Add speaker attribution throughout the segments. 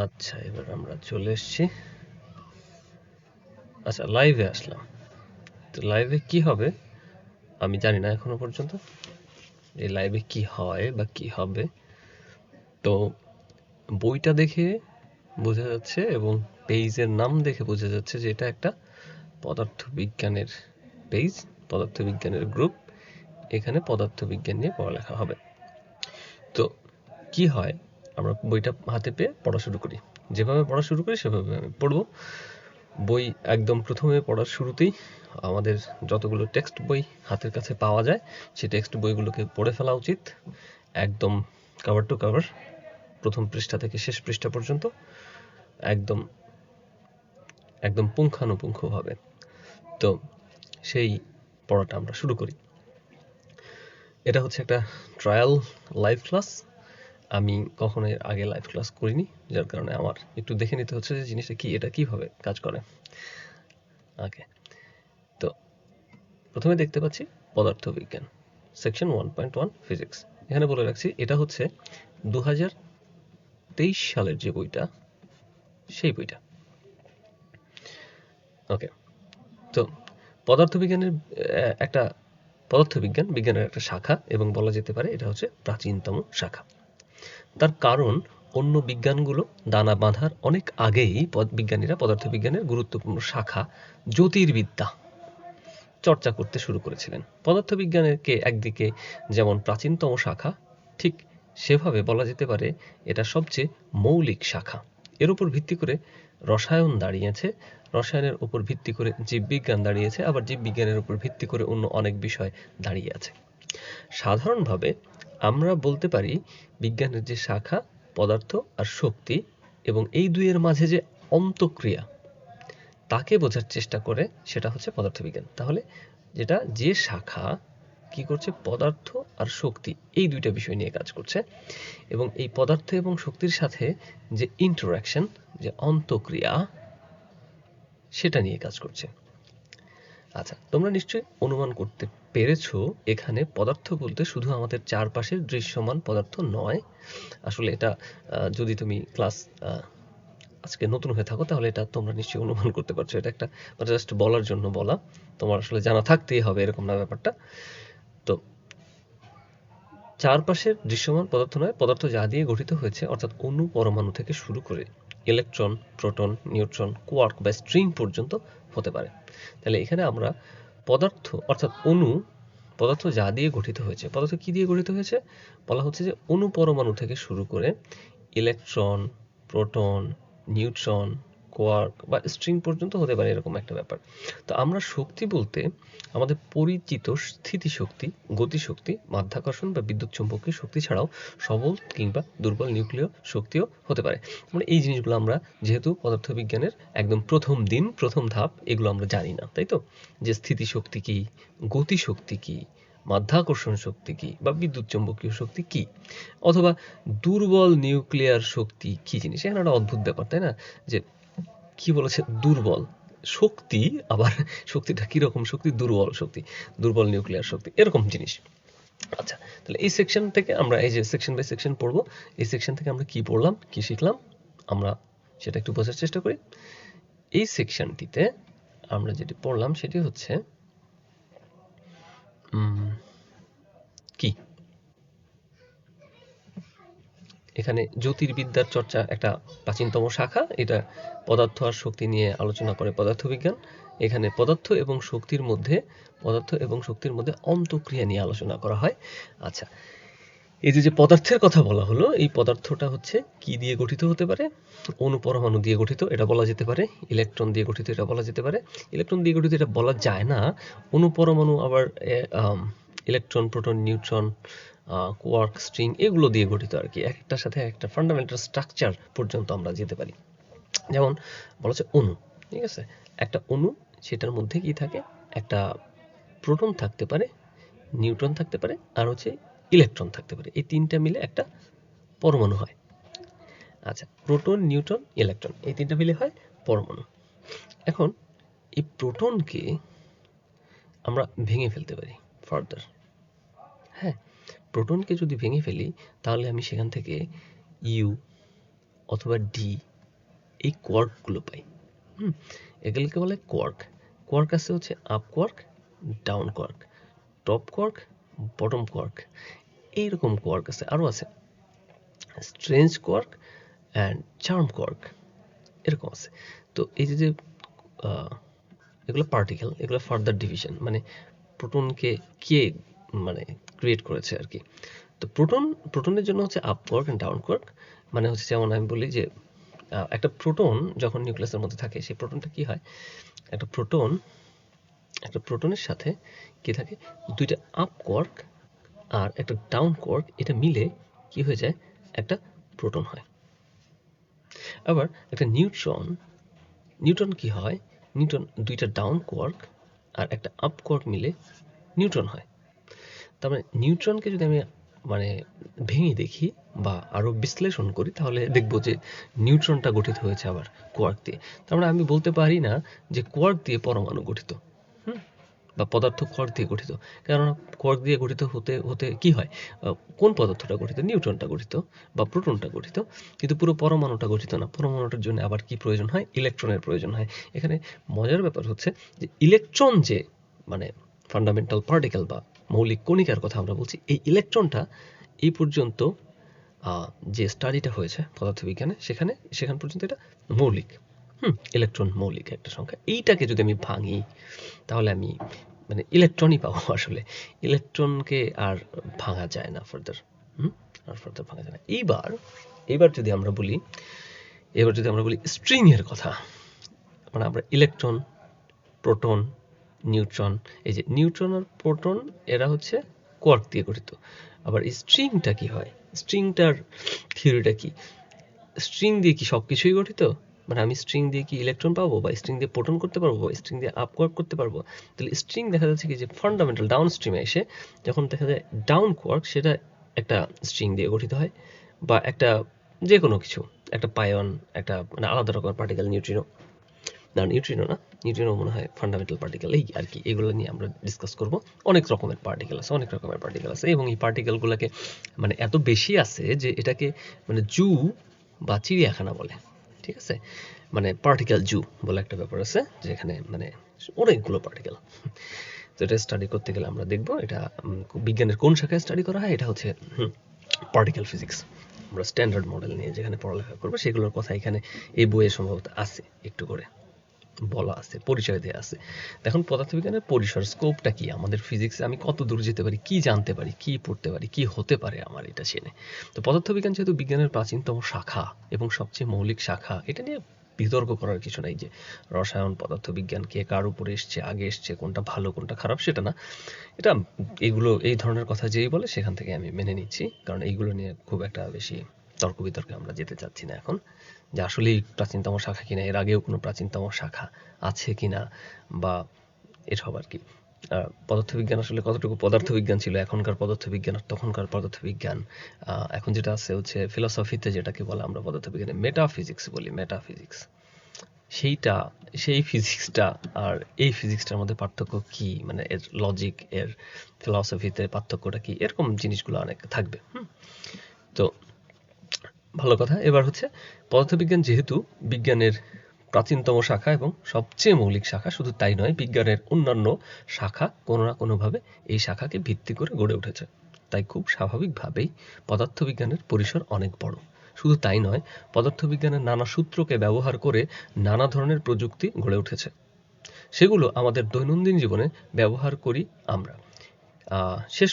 Speaker 1: আচ্ছা, এবার আমরা চলে এসেছি। আচ্ছা, লাইভে আসলাম। তো লাইভে কি হবে আমি জানি না এখনো পর্যন্ত, যে লাইভে কি হয় বা কি হবে। তো বইটা দেখে বোঝা যাচ্ছে এবং পেজের নাম দেখে বোঝা যাচ্ছে যে এটা একটা পদার্থবিজ্ঞানের পেজ, পদার্থবিজ্ঞানের গ্রুপ। এখানে পদার্থবিজ্ঞান নিয়ে পড়ালেখা হবে। তো কি হয়, আমরা বইটা হাতে পেয়ে পড়া শুরু করি। যেভাবে পড়া শুরু করি সেভাবে আমি পড়ব। বই একদম প্রথমে পড়ার শুরুতেই আমাদের যতগুলো টেক্সট বই হাতের কাছে পাওয়া যায় সেই টেক্সট বইগুলোকে পড়ে ফেলা উচিত, একদম কভার টু কভার, প্রথম পৃষ্ঠা থেকে শেষ পৃষ্ঠা পর্যন্ত একদম একদম পুঙ্খানুপুঙ্খভাবে। তো সেই পড়াটা আমরা শুরু করি। এটা হচ্ছে একটা ট্রায়াল লাইভ ক্লাস। আমি কখনো এর আগে লাইভ ক্লাস করিনি, যার কারণে আমার একটু দেখে নিতে হচ্ছে যে জিনিসটা কি, এটা কিভাবে কাজ করে। ওকে, তো প্রথমে দেখতে পাচ্ছি পদার্থবিজ্ঞান, সেকশন 1.1 ফিজিক্স। এখানে বলে রাখছি এটা হচ্ছে 2023 সালের যে বইটা, সেই বইটা। ওকে, তো পদার্থবিজ্ঞানের একটা পদার্থবিজ্ঞান বিজ্ঞানের একটা শাখা, এবং বলা যেতে পারে এটা হচ্ছে প্রাচীনতম শাখা। তার কারণ অন্য বিজ্ঞানগুলো দানা বাঁধার অনেক আগেই বিজ্ঞানীরা পদার্থবিজ্ঞানের গুরুত্বপূর্ণ শাখা জ্যোতির্বিদ্যা চর্চা করতে শুরু করেছিলেন। পদার্থবিজ্ঞানকে একদিকে যেমন প্রাচীনতম শাখা, ঠিক সেভাবে বলা যেতে পারে এটা সবচেয়ে মৌলিক শাখা। এর উপর ভিত্তি করে রসায়ন দাঁড়িয়েছে, রসায়নের উপর ভিত্তি করে জীববিজ্ঞান দাঁড়িয়েছে, আবার জীববিজ্ঞানের উপর ভিত্তি করে অন্য অনেক বিষয় দাঁড়িয়ে আছে। সাধারণভাবে আমরা বলতে পারি বিজ্ঞানের যে শাখা পদার্থ আর শক্তি, এবং এই দুইয়ের মাঝে যে অন্তঃক্রিয়া তাকে বোঝার চেষ্টা করে, সেটা হচ্ছে পদার্থবিজ্ঞান। তাহলে যেটা যে শাখা কি করছে, পদার্থ আর শক্তি এই দুইটা বিষয় নিয়ে কাজ করছে, এবং এই পদার্থ এবং শক্তির সাথে যে ইন্টারঅ্যাকশন, যে অন্তঃক্রিয়া, সেটা নিয়ে কাজ করছে। আচ্ছা, তোমরা নিশ্চয়ই অনুমান করতে পেরেছো এখানে পদার্থ বলতে শুধু আমাদের চারপাশের দৃশ্যমান পদার্থ নয়। আসলে এটা যদি তুমি ক্লাস আজকে নতুন হয়ে থাকো তাহলে এটা তোমরা নিশ্চয়ই অনুমান করতে পারছো। এটা একটা জাস্ট বলার জন্য বলা, তোমার আসলে জানা থাকতেই হবে এরকম না ব্যাপারটা। তো চারপাশের দৃশ্যমান পদার্থ নয়, পদার্থ যা দিয়ে গঠিত হয়েছে, অর্থাৎ অণু পরমাণু থেকে শুরু করে ইলেকট্রন, প্রোটন, নিউট্রন, কোয়ার্ক বা স্ট্রিং পর্যন্ত হতে পারে। তাহলে এখানে আমরা পদার্থ অর্থাৎ অণু, পদার্থ যা দিয়ে গঠিত হয়েছে, পদার্থ কি দিয়ে গঠিত হয়েছে বলা হচ্ছে যে অণু পরমাণু থেকে শুরু করে ইলেকট্রন, প্রোটন, নিউট্রন, কোয়ার্ক বা স্ট্রিং পর্যন্ত হতে পারে, এরকম একটা ব্যাপার। তো আমরা শক্তি বলতে আমাদের পরিচিত স্থিতিশক্তি, গতিশক্তি, মাধ্যাকর্ষণ বা বিদ্যুৎ চৌম্বকীয় শক্তি ছাড়াও সবল কিংবা দুর্বল নিউক্লিয় শক্তিও হতে পারে। মানে এই জিনিসগুলো আমরা যেহেতু পদার্থবিজ্ঞানের একদম প্রথম দিন, প্রথম ধাপ, এগুলো আমরা জানি না, তাই তো? যে স্থিতিশক্তি কি, গতিশক্তি কি, মাধ্যাকর্ষণ শক্তি কি বা বিদ্যুৎ চৌম্বকীয় শক্তি কি, অথবা দুর্বল নিউক্লিয়ার শক্তি কি জিনিস। এখানে একটা অদ্ভুত ব্যাপার, তাই না? যে কি বলেছে দুর্বল শক্তি, আবার শক্তিটা কিরকম শক্তি, দুর্বল শক্তি, দুর্বল নিউক্লিয়ার শক্তি, এরকম জিনিস। আচ্ছা, তাহলে এই সেকশন থেকে আমরা এই যে সেকশন বাই সেকশন পড়বো, এই সেকশন থেকে আমরা কি পড়লাম, কি শিখলাম, আমরা সেটা একটু বোঝার চেষ্টা করি। এই সেকশনটিতে আমরা যেটি পড়লাম সেটি হচ্ছে কি, এখানে জ্যোতির্বিদ্যার চর্চা একটা প্রাচীনতম শাখা, এটা পদার্থ আর শক্তি নিয়ে আলোচনা করে পদার্থবিজ্ঞান। এখানে পদার্থ এবং শক্তির মধ্যে অন্তঃক্রিয়া নিয়ে আলোচনা করা হয়। আচ্ছা, এই যে পদার্থের কথা বলা হলো, এই পদার্থটা হচ্ছে কি দিয়ে গঠিত হতে পারে? অণু পরমাণু দিয়ে গঠিত, এটা বলা যেতে পারে। ইলেকট্রন দিয়ে গঠিত, এটা বলা যেতে পারে। ইলেকট্রন দিয়ে গঠিত এটা বলা যায় না, অণু পরমাণু আবার electron, proton, neutron, quark, string এগুলো দিয়ে গঠিত আর কি। একটার সাথে একটা ফান্ডামেন্টাল স্ট্রাকচার পর্যন্ত আমরা যেতে পারি। যেমন বলা হচ্ছে অণু, ঠিক আছে? একটা অণু, সেটার মধ্যে কি থাকে, একটা প্রোটন থাকতে পারে, নিউট্রন থাকতে পারে, আর হচ্ছে ইলেকট্রন থাকতে পারে। এই তিনটা মিলে একটা পরমাণু হয়। আচ্ছা, প্রোটন, নিউট্রন, ইলেকট্রন এই তিনটা মিলে হয় পরমাণু। এখন এই প্রোটনকে আমরা ভেঙে ফেলতে পারি ফার্দার। হ্যাঁ, প্রোটনকে যদি ভেঙে ফেলি তাহলে আমি সেখান থেকে ইউ অথবা ডি, এই কোয়ার্কগুলো পাই। এগুলোকে বলে কোয়ার্ক। কোয়ার্ক আছে হচ্ছে up quark, down quark, top quark, bottom quark, এইরকম কোয়ার্ক আছে, আরও আছে strange quark and charm quark, এরকম আছে। তো এই যে এগুলো পার্টিকেল, এগুলো ফার্দার ডিভিশন, মানে প্রোটনকে কে মানে ক্রিয়েট করেছে আর কি। তো প্রোটনের জন্য হচ্ছে up quark and down quark, মানে হচ্ছে যেমন আমি বলি যে একটা প্রোটন যখন নিউক্লিয়াসের মধ্যে থাকে, সেই প্রোটনটা কি হয়, একটা প্রোটনের সাথে কি থাকে, দুইটা আপ কোয়ার্ক আর একটা ডাউন কোয়ার্ক, এটা মিলে কি হয়ে যায়, একটা প্রোটন হয়। আবার একটা নিউট্রন কি হয়, নিউট্রন দুইটা ডাউন কোয়ার্ক আর একটা আপ কোয়ার্ক মিলে নিউট্রন হয়। তার মানে নিউট্রনকে যদি আমি মানে ভেঙে দেখি বা আরো বিশ্লেষণ করি, তাহলে দেখব যে নিউট্রনটা গঠিত হয়েছে আবার কোয়ার্ক দিয়ে। তার মানে আমি বলতে পারি না যে কোয়ার্ক দিয়ে পরমাণু গঠিত, বা পদার্থ কোয়ার্ক দিয়ে গঠিত। কেননা কোয়ার্ক দিয়ে গঠিত হতে হতে কি হয়, কোন পদার্থটা গঠিত, নিউট্রনটা গঠিত বা প্রোটনটা গঠিত, কিন্তু পুরো পরমাণুটা গঠিত না। পরমাণুটার জন্য আবার কি প্রয়োজন হয়, ইলেকট্রনের প্রয়োজন হয়। এখানে মজার ব্যাপার হচ্ছে যে ইলেকট্রন যে মানে ফান্ডামেন্টাল পার্টিকেল বা মৌলিক কণিকার কথা আমরা বলছি, এই ইলেকট্রনটা এই পর্যন্ত যে স্টাডিটা হয়েছে পদার্থবিজ্ঞানে, সেখান পর্যন্ত এটা মৌলিক। ইলেকট্রন মৌলিক একটা সংখ্যা। এইটাকে যদি আমি ভাঙি, তাহলে আমি মানে ইলেকট্রনই পাবো। আসলে ইলেকট্রনকে আর ভাঙা যায় না ফার্দার, আর ফার্দার ভাঙা যায় না। এইবার যদি আমরা বলি স্ট্রিং এর কথা, মানে আমরা ইলেকট্রন, প্রোটন, নিউট্রন, এই যে নিউট্রন আর প্রোটন এরা হচ্ছে কোয়ার্ক দিয়ে গঠিত। আবার স্ট্রিংটা কি হয়, স্ট্রিংটার থিওরিটা কি, স্ট্রিং দিয়ে কি সবকিছুই গঠিত, মানে আমি স্ট্রিং দিয়ে কি ইলেকট্রন পাবো, বা স্ট্রিং দিয়ে প্রোটন করতে পারবো, বা স্ট্রিং দিয়ে আপ কোয়ার্ক করতে পারবো? তাহলে স্ট্রিং দেখা যাচ্ছে কি যে ফান্ডামেন্টাল ডাউন স্ট্রিমে এসে যখন দেখা যায় ডাউন কোয়ার্ক, সেটা একটা স্ট্রিং দিয়ে গঠিত হয়, বা একটা যে কোনো কিছু, একটা পায়ন, একটা মানে আলাদা রকমের পার্টিকেল, নিউট্রিনো মনে হয় ফান্ডামেন্টাল পার্টিকেল, এই আর কি। এগুলো নিয়ে আমরা ডিসকাস করব। অনেক রকমের পার্টিকেল আছে, এবং এই পার্টিকেলগুলোকে মানে এত বেশি আছে যে এটাকে মানে জু বা চিড়িয়াখানা বলে, ঠিক আছে? মানে পার্টিকেল জু বলে একটা ব্যাপার আছে, যেখানে মানে অনেকগুলো পার্টিকেল। তো এটা স্টাডি করতে গেলে আমরা দেখব এটা বিজ্ঞানের কোন শাখায় স্টাডি করা হয়। এটা হচ্ছে পার্টিকেল ফিজিক্স। আমরা স্ট্যান্ডার্ড মডেল নিয়ে যেখানে পড়ালেখা করবো, সেগুলোর কথা এখানে এই বইয়ে সম্ভবত আছে, একটু করে বলা আছে, পরিচয় দেওয়া আছে। এখন পদার্থবিজ্ঞানের পরিসর, স্কোপটা কি, আমাদের ফিজিক্সে আমি কত দূর যেতে পারি, কি জানতে পারি, কি পড়তে পারি, কি হতে পারে আমার এটা জেনে। তো পদার্থবিজ্ঞান যেহেতু বিজ্ঞানের প্রাচীনতম শাখা এবং সবচেয়ে মৌলিক শাখা, এটা নিয়ে বিতর্ক করার কিছু নাই যে রসায়ন, পদার্থবিজ্ঞান কে কার উপরে এসছে, আগে এসছে, কোনটা ভালো কোনটা খারাপ, সেটা না। এটা এই ধরনের কথা যেই বলে সেখান থেকে আমি মেনে নিচ্ছি, কারণ এইগুলো নিয়ে খুব একটা বেশি তর্ক বিতর্কে আমরা যেতে চাচ্ছি না এখন, যে আসলেই প্রাচীনতম শাখা কিনা, এর আগেও কোনো প্রাচীনতম শাখা আছে কিনা, বা এসব আর কি। পদার্থবিজ্ঞান আসলে কতটুকু পদার্থবিজ্ঞান ছিল, এখনকার পদার্থবিজ্ঞান আর তখনকার পদার্থবিজ্ঞান। এখন যেটা আছে হচ্ছে ফিলসফিতে, যেটাকে বলে আমরা পদার্থবিজ্ঞানে মেটাফিজিক্স বলি, মেটাফিজিক্স। সেই ফিজিক্সটা আর এই ফিজিক্সটার মধ্যে পার্থক্য কি, মানে এর লজিক, এর ফিলসফিতে পার্থক্যটা কি, এরকম জিনিসগুলো অনেক থাকবে। তো ভালো কথা। এবার হচ্ছে পদার্থবিজ্ঞান যেহেতু বিজ্ঞানের প্রাচীনতম শাখা এবং সবচেয়ে মৌলিক শাখা, শুধু তাই নয়, বিজ্ঞানের অন্যান্য শাখা কোনো না কোনোভাবে এই শাখাকে ভিত্তি করে গড়ে উঠেছে। তাই খুব স্বাভাবিকভাবেই পদার্থবিজ্ঞানের পরিসর অনেক বড়। শুধু তাই নয়, পদার্থবিজ্ঞানের নানা সূত্রকে ব্যবহার করে নানা ধরনের প্রযুক্তি গড়ে উঠেছে। সেগুলো আমাদের দৈনন্দিন জীবনে ব্যবহার করি আমরা। শেষ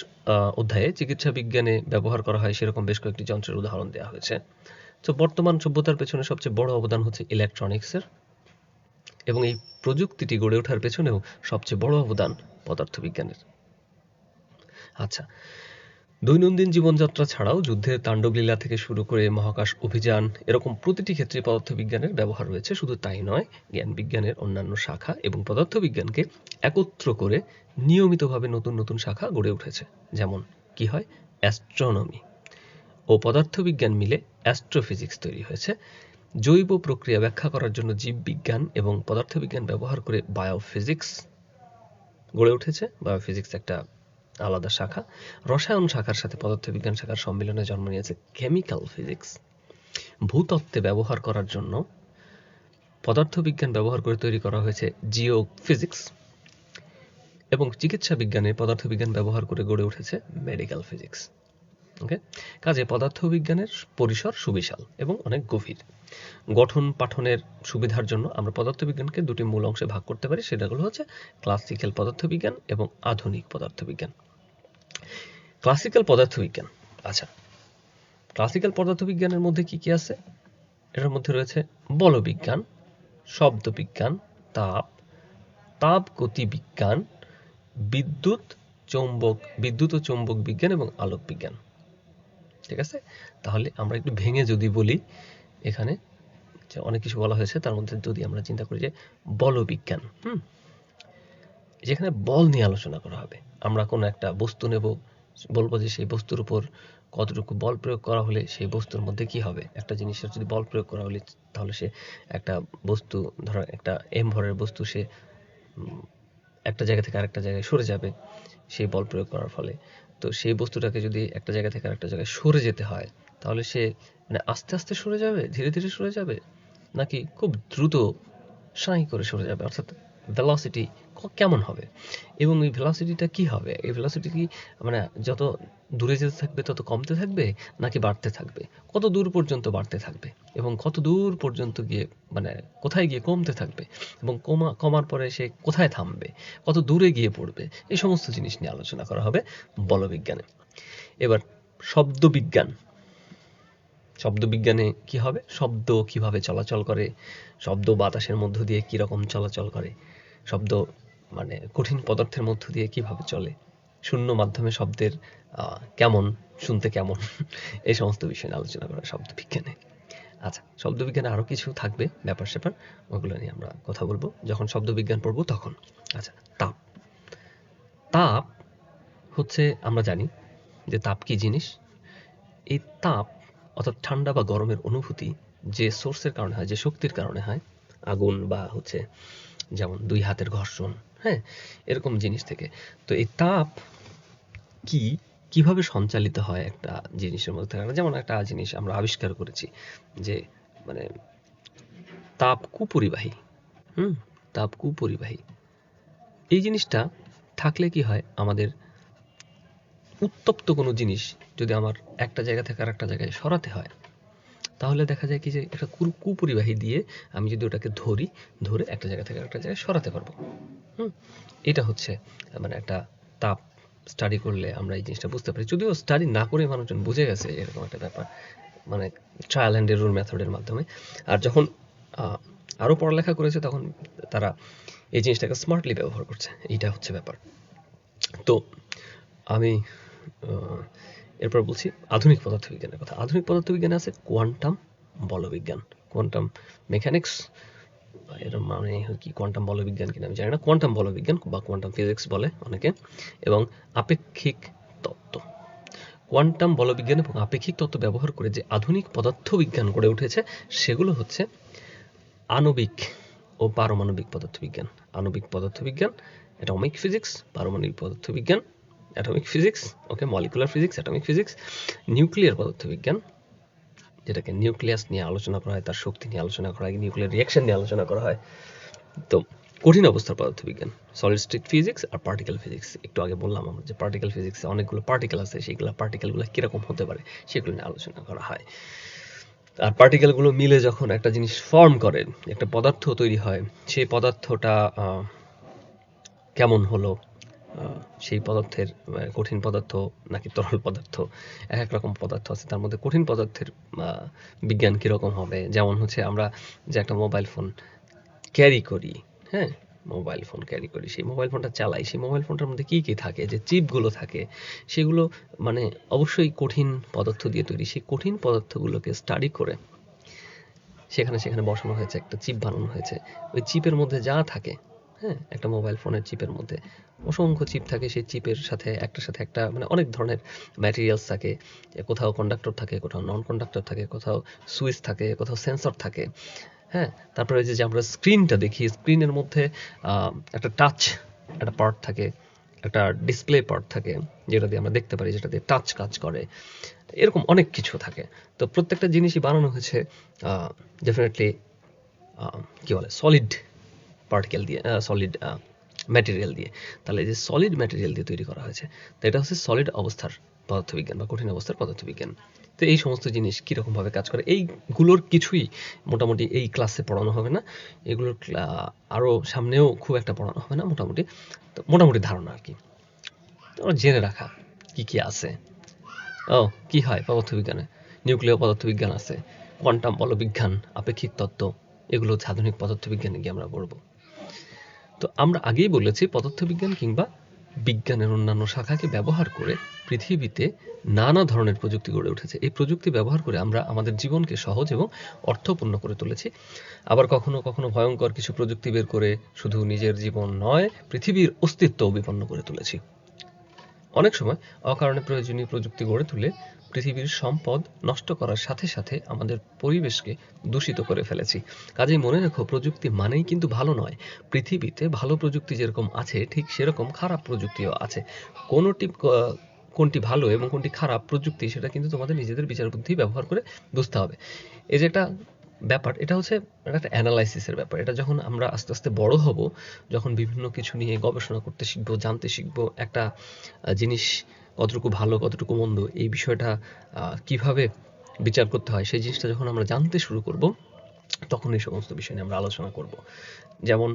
Speaker 1: অধ্যায়ে চিকিৎসা বিজ্ঞানে ব্যবহার করা হয় সেরকম বেশ কয়েকটি যন্ত্রের উদাহরণ দেওয়া হয়েছে। তো বর্তমান সভ্যতার পেছনে সবচেয়ে বড় অবদান হচ্ছে ইলেকট্রনিক্সের, এবং এই প্রযুক্তিটি গড়ে ওঠার পেছনেও সবচেয়ে বড় অবদান পদার্থবিজ্ঞানের। আচ্ছা, দৈনন্দিন জীবনযাত্রা ছাড়াও যুদ্ধের তাণ্ডবলীলা থেকে শুরু করে মহাকাশ অভিযান, এরকম প্রতিটি ক্ষেত্রে পদার্থবিজ্ঞানের ব্যবহার রয়েছে। শুধু তাই নয়, জ্ঞান বিজ্ঞানের অন্যান্য শাখা এবং পদার্থবিজ্ঞানকে একত্র করে নিয়মিতভাবে নতুন নতুন শাখা গড়ে উঠেছে। যেমন কি হয়, অ্যাস্ট্রোনমি ও পদার্থবিজ্ঞান মিলে অ্যাস্ট্রোফিজিক্স তৈরি হয়েছে। জৈব প্রক্রিয়া ব্যাখ্যা করার জন্য জীববিজ্ঞান এবং পদার্থবিজ্ঞান ব্যবহার করে বায়োফিজিক্স গড়ে উঠেছে। বায়োফিজিক্স একটা আলাদা শাখা। রসায়ন শাখার সাথে পদার্থবিজ্ঞান শাখার সম্মিলনে জন্ম নিয়েছে কেমিক্যাল ফিজিক্স। ভূতত্ত্বে ব্যবহার করার জন্য পদার্থবিজ্ঞান ব্যবহার করে তৈরি করা হয়েছে জিওফিজিক্স, এবং চিকিৎসা বিজ্ঞানে পদার্থবিজ্ঞান ব্যবহার করে গড়ে উঠেছে মেডিকেল ফিজিক্স। ওকে, কাজে পদার্থবিজ্ঞানের পরিসর সুবিশাল এবং অনেক গভীর। গঠন পাঠনের সুবিধার জন্য আমরা পদার্থবিজ্ঞানকে দুটি মূল অংশে ভাগ করতে পারি, সেটাগুলো হচ্ছে ক্লাসিক্যাল পদার্থবিজ্ঞান এবং আধুনিক পদার্থবিজ্ঞান। ক্লাসিক্যাল পদার্থবিজ্ঞান, আচ্ছা, ক্লাসিক্যাল পদার্থবিজ্ঞানের মধ্যে কি কি আছে? এটার মধ্যে রয়েছে বলবিজ্ঞান, শব্দবিজ্ঞান, তাপগতি বিজ্ঞান, বিদ্যুৎ ও চৌম্বক বিজ্ঞান এবং আলোক বিজ্ঞান। ঠিক আছে, তাহলে আমরা একটু ভেঙে যদি বলি, এখানে যে অনেক কিছু বলা হয়েছে, তার মধ্যে যদি আমরা চিন্তা করি যে বলবিজ্ঞান, যেখানে বল নিয়ে আলোচনা করা হবে। আমরা কোনো একটা বস্তু নেব, বলবো যে সেই বস্তুর উপর কতটুকু বল প্রয়োগ করা হলে সেই বস্তুর মধ্যে কি হবে। একটা জিনিসের যদি বল প্রয়োগ করা হলে, তাহলে সে একটা বস্তু, ধরো একটা এম ভরের বস্তু, সে একটা জায়গা থেকে আরেকটা জায়গায় সরে যাবে সেই বল প্রয়োগ করার ফলে। তো সেই বস্তুটাকে যদি একটা জায়গা থেকে আরেকটা জায়গায় সরে যেতে হয়, তাহলে সে মানে আস্তে আস্তে সরে যাবে, ধীরে ধীরে সরে যাবে, নাকি খুব দ্রুত সাঁই করে সরে যাবে, অর্থাৎ ভেলোসিটি কেমন হবে, এবং এই ভেলোসিটিটা কি হবে? এই ভেলোসিটি কি মানে যত দূরে যেতে থাকবে তত কমতে থাকবে, নাকি বাড়তে থাকবে? কত দূর পর্যন্ত বাড়তে থাকবে এবং কত দূর পর্যন্ত গিয়ে মানে কোথায় গিয়ে কমতে থাকবে, এবং কমার পরে সে কোথায় থামবে, কত দূরে গিয়ে পড়বে, এই সমস্ত জিনিস নিয়ে আলোচনা করা হবে বলবিজ্ঞানে। এবার শব্দবিজ্ঞান, শব্দবিজ্ঞানে কি হবে? শব্দ কিভাবে চলাচল করে, শব্দ বাতাসের মধ্য দিয়ে কি রকম চলাচল করে, শব্দ মানে কঠিন পদার্থের মধ্য দিয়ে কিভাবে চলে, শূন্য মাধ্যমে শব্দের কেমন, শুনতে কেমন, এই সমস্ত বিষয় নিয়ে আলোচনা করা শব্দবিজ্ঞানে। আচ্ছা, শব্দবিজ্ঞানে আরো কিছু থাকবে ব্যাপার স্যাপার, ওগুলো নিয়ে আমরা কথা বলবো যখন শব্দবিজ্ঞান পড়বো তখন। আচ্ছা, তাপ। তাপ হচ্ছে, আমরা জানি যে তাপ কি জিনিস। এই তাপ অর্থাৎ ঠান্ডা বা গরমের অনুভূতি যে সোর্সের কারণে হয়, যে শক্তির কারণে হয়, আগুন বা হচ্ছে যেমন দুই হাতের ঘর্ষণ, হ্যাঁ, এরকম জিনিস থেকে। তো এই তাপ কিভাবে সঞ্চালিত হয় একটা জিনিসের মধ্যে থাকে, যেমন একটা জিনিস আমরা আবিষ্কার করেছি যে মানে তাপ কুপরিবাহী, তাপ কুপরিবাহী। এই জিনিসটা থাকলে কি হয়, আমাদের উত্তপ্ত কোনো জিনিস যদি আমার একটা জায়গা থেকে আরেকটা জায়গায় সরাতে হয়, তাহলে দেখা যায় কি যে একটা কুপরিবাহী দিয়ে আমি যদি ওটাকে ধরে একটা জায়গা থেকে আরেকটা জায়গায় সরাতে পারবো। এটা হচ্ছে মানে একটা তাপ স্টাডি করলে আমরা এই জিনিসটা বুঝতে পারি, যদিও স্টাডি না করে মানুষজন বুঝে গেছে এরকম একটা ব্যাপার, মানে ট্রায়াল অ্যান্ড এরর মেথডের মাধ্যমে। আর যখন আরো পড়ালেখা করেছে তখন তারা এই জিনিসটাকে স্মার্টলি ব্যবহার করছে, এইটা হচ্ছে ব্যাপার। তো আমি এরপর বলছি আধুনিক পদার্থবিজ্ঞানের কথা। আধুনিক পদার্থবিজ্ঞানে আছে কোয়ান্টাম বলবিজ্ঞান, কোয়ান্টাম মেকানিক্স, এর মানে কি কোয়ান্টাম বলবিজ্ঞান কিনা আমি জানি না, কোয়ান্টাম বলবিজ্ঞান বা কোয়ান্টাম ফিজিক্স বলে অনেকে, এবং আপেক্ষিক তত্ত্ব। কোয়ান্টাম বলবিজ্ঞান এবং আপেক্ষিক তত্ত্ব ব্যবহার করে যে আধুনিক পদার্থবিজ্ঞান গড়ে উঠেছে, সেগুলো হচ্ছে আণবিক ও পারমাণবিক পদার্থবিজ্ঞান। আণবিক পদার্থবিজ্ঞান, অ্যাটমিক ফিজিক্স, পারমাণবিক পদার্থবিজ্ঞান, atomic physics, okay, molecular physics, atomic physics, nuclear পদার্থবিজ্ঞান, যেটাকে নিউক্লিয়াস নিয়ে আলোচনা করা হয়, তার শক্তি নিয়ে আলোচনা করা হয়, নিউক্লিয়ার রিঅ্যাকশন নিয়ে আলোচনা করা হয়। তো কঠিন অবস্থার পদার্থবিজ্ঞান, সলিড স্টেট ফিজিক্স আর পার্টিকেল ফিজিক্স। একটু আগে বললাম আমরা যে পার্টিকেল ফিজিক্সে অনেকগুলো পার্টিকেল আছে, সেইগুলো পার্টিকেলগুলো কিরকম হতে পারে সেগুলো নিয়ে আলোচনা করা হয়। আর পার্টিকেলগুলো মিলে যখন একটা জিনিস ফর্ম করে, একটা পদার্থ তৈরি হয়, সেই পদার্থটা কেমন হলো, সেই পদার্থের কঠিন পদার্থ নাকি তরল পদার্থ, এক রকম পদার্থ আছে, তার মধ্যে কঠিন পদার্থের বিজ্ঞান কীরকম হবে। যেমন হচ্ছে আমরা যে একটা মোবাইল ফোন ক্যারি করি, হ্যাঁ, মোবাইল ফোন ক্যারি করি, সেই মোবাইল ফোনটা চালাই, সেই মোবাইল ফোনটার মধ্যে কী কী থাকে, যে চিপগুলো থাকে, সেগুলো মানে অবশ্যই কঠিন পদার্থ দিয়ে তৈরি। সেই কঠিন পদার্থগুলোকে স্টাডি করে সেখানে বসানো হয়েছে, একটা চিপ বানানো হয়েছে। ওই চিপের মধ্যে যা থাকে, হ্যাঁ, একটা মোবাইল ফোনের চিপের মধ্যে অসংখ্য চিপ থাকে, সেই চিপের সাথে একটা মানে অনেক ধরনের ম্যাটেরিয়ালস থাকে, কোথাও কন্ডাক্টর থাকে, কোথাও নন কন্ডাক্টর থাকে, কোথাও সুইচ থাকে, কোথাও সেন্সর থাকে, হ্যাঁ। তারপরে যে আমরা স্ক্রিনটা দেখি, স্ক্রিনের মধ্যে একটা একটা পার্ট থাকে, একটা ডিসপ্লে পার্ট থাকে, যেটা দিয়ে আমরা দেখতে পারি, যেটা দিয়ে টাচ কাজ করে, এরকম অনেক কিছু থাকে। তো প্রত্যেকটা জিনিসই বানানো হয়েছে ডেফিনেটলি কি বলে সলিড পার্টিকেল দিয়ে, সলিড ম্যাটেরিয়াল দিয়ে। তাহলে এই যে সলিড ম্যাটেরিয়াল দিয়ে তৈরি করা হয়েছে, তো এটা হচ্ছে সলিড অবস্থার পদার্থবিজ্ঞান বা কঠিন অবস্থার পদার্থবিজ্ঞান। তো এই সমস্ত জিনিস কীরকমভাবে কাজ করে এইগুলোর কিছুই মোটামুটি এই ক্লাসে পড়ানো হবে না। এগুলোর আরও সামনেও খুব একটা পড়ানো হবে না, মোটামুটি তো মোটামুটি ধারণা আর কি তোমরা জেনে রাখা কি কি আছে। কি হয় পদার্থবিজ্ঞানে, নিউক্লিয় পদার্থবিজ্ঞান আছে, কোয়ান্টাম বলবিজ্ঞান, আপেক্ষিক তত্ত্ব, এগুলো হচ্ছে আধুনিক পদার্থবিজ্ঞানে গিয়ে আমরা পড়ব। তো আমরা আগেই বলেছি পদার্থবিজ্ঞান কিংবা বিজ্ঞানের অন্যান্য শাখাকে ব্যবহার করে পৃথিবীতে নানা ধরনের প্রযুক্তি গড়ে উঠেছে। এই প্রযুক্তি ব্যবহার করে আমরা আমাদের জীবনকে সহজ এবং অর্থপূর্ণ করে তুলেছি। আবার কখনো কখনো ভয়ঙ্কর কিছু প্রযুক্তি বের করে শুধু নিজের জীবন নয়, পৃথিবীর অস্তিত্বও বিপন্ন করে তুলেছি। অনেক সময় অকারণে প্রয়োজনীয় প্রযুক্তি গড়ে তুলে পৃথিবীর সম্পদ নষ্ট করার সাথে সাথে আমাদের পরিবেশকে দূষিত করে ফেলেছি। কাজেই মনে রেখো, প্রযুক্তি মানেই কিন্তু ভালো নয়। পৃথিবীতে ভালো প্রযুক্তি যেরকম আছে, ঠিক সেরকম খারাপ প্রযুক্তিও আছে। কোনটি ভালো এবং কোনটি খারাপ প্রযুক্তি, সেটা কিন্তু তোমাদের নিজেদের বিচার বুদ্ধি ব্যবহার করে বুঝতে হবে। এই যে একটা ব্যাপার, এটা হচ্ছে একটা অ্যানালাইসিসের ব্যাপার। এটা যখন আমরা আস্তে আস্তে বড় হব, যখন বিভিন্ন কিছু নিয়ে গবেষণা করতে শিখবো, জানতে শিখবো, একটা জিনিস কতটুকু ভালো কতটুকু মন্দ, এই বিষয়টা কিভাবে বিচার করতে হয়, সেই জিনিসটা যখন আমরা জানতে শুরু করব, তখন এই সমস্ত বিষয় নিয়ে আমরা আলোচনা করব। যেমন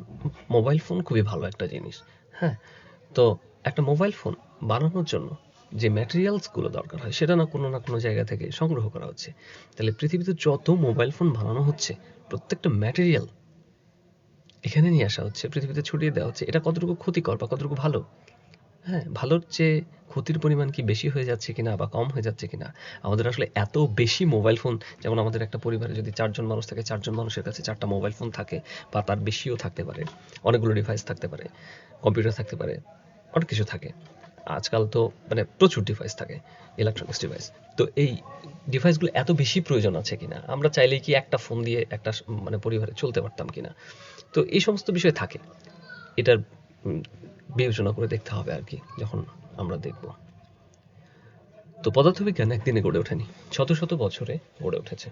Speaker 1: মোবাইল ফোন খুবই ভালো একটা জিনিস, হ্যাঁ। তো একটা মোবাইল ফোন বানানোর জন্য যে ম্যাটেরিয়ালসগুলো দরকার হয়, সেটা না কোনো জায়গা থেকে সংগ্রহ করা হচ্ছে। তাহলে পৃথিবীতে যত মোবাইল ফোন বানানো হচ্ছে, প্রত্যেকটা ম্যাটেরিয়াল এখানে নিয়ে আসা হচ্ছে, পৃথিবীতে ছড়িয়ে দেওয়া হচ্ছে। এটা কতটুকু ক্ষতিকর বা কতটুকু ভালো? হ্যাঁ, ভালোর চেয়ে ক্ষতির পরিমাণ কি বেশি হয়ে যাচ্ছে কিনা বা কম হয়ে যাচ্ছে কিনা? আমাদের আসলে এত বেশি মোবাইল ফোন, যেমন আমাদের একটা পরিবারে যদি ৪ জন মানুষ থাকে, ৪ জন মানুষের কাছে ৪ টা মোবাইল ফোন থাকে বা তার বেশিও থাকতে পারে। অনেকগুলো ডিভাইস থাকতে পারে, কম্পিউটার থাকতে পারে, অনেক কিছু থাকে। আজকাল তো মানে প্রচুর ডিভাইস থাকে, ইলেকট্রনিক্স ডিভাইস। তো এই ডিভাইসগুলো এত বেশি প্রয়োজন আছে কিনা? আমরা চাইলেই কি একটা ফোন দিয়ে একটা মানে পরিবারে চলতে পারতাম কিনা? তো এই সমস্ত বিষয় থাকে। এটার বিবেচনা করে দেখতে হবে আর কি, যখন আমরা দেখব। তো পদার্থবিজ্ঞান একদিনে গড়ে ওঠেনি, শত শত বছরে গড়ে উঠেছে।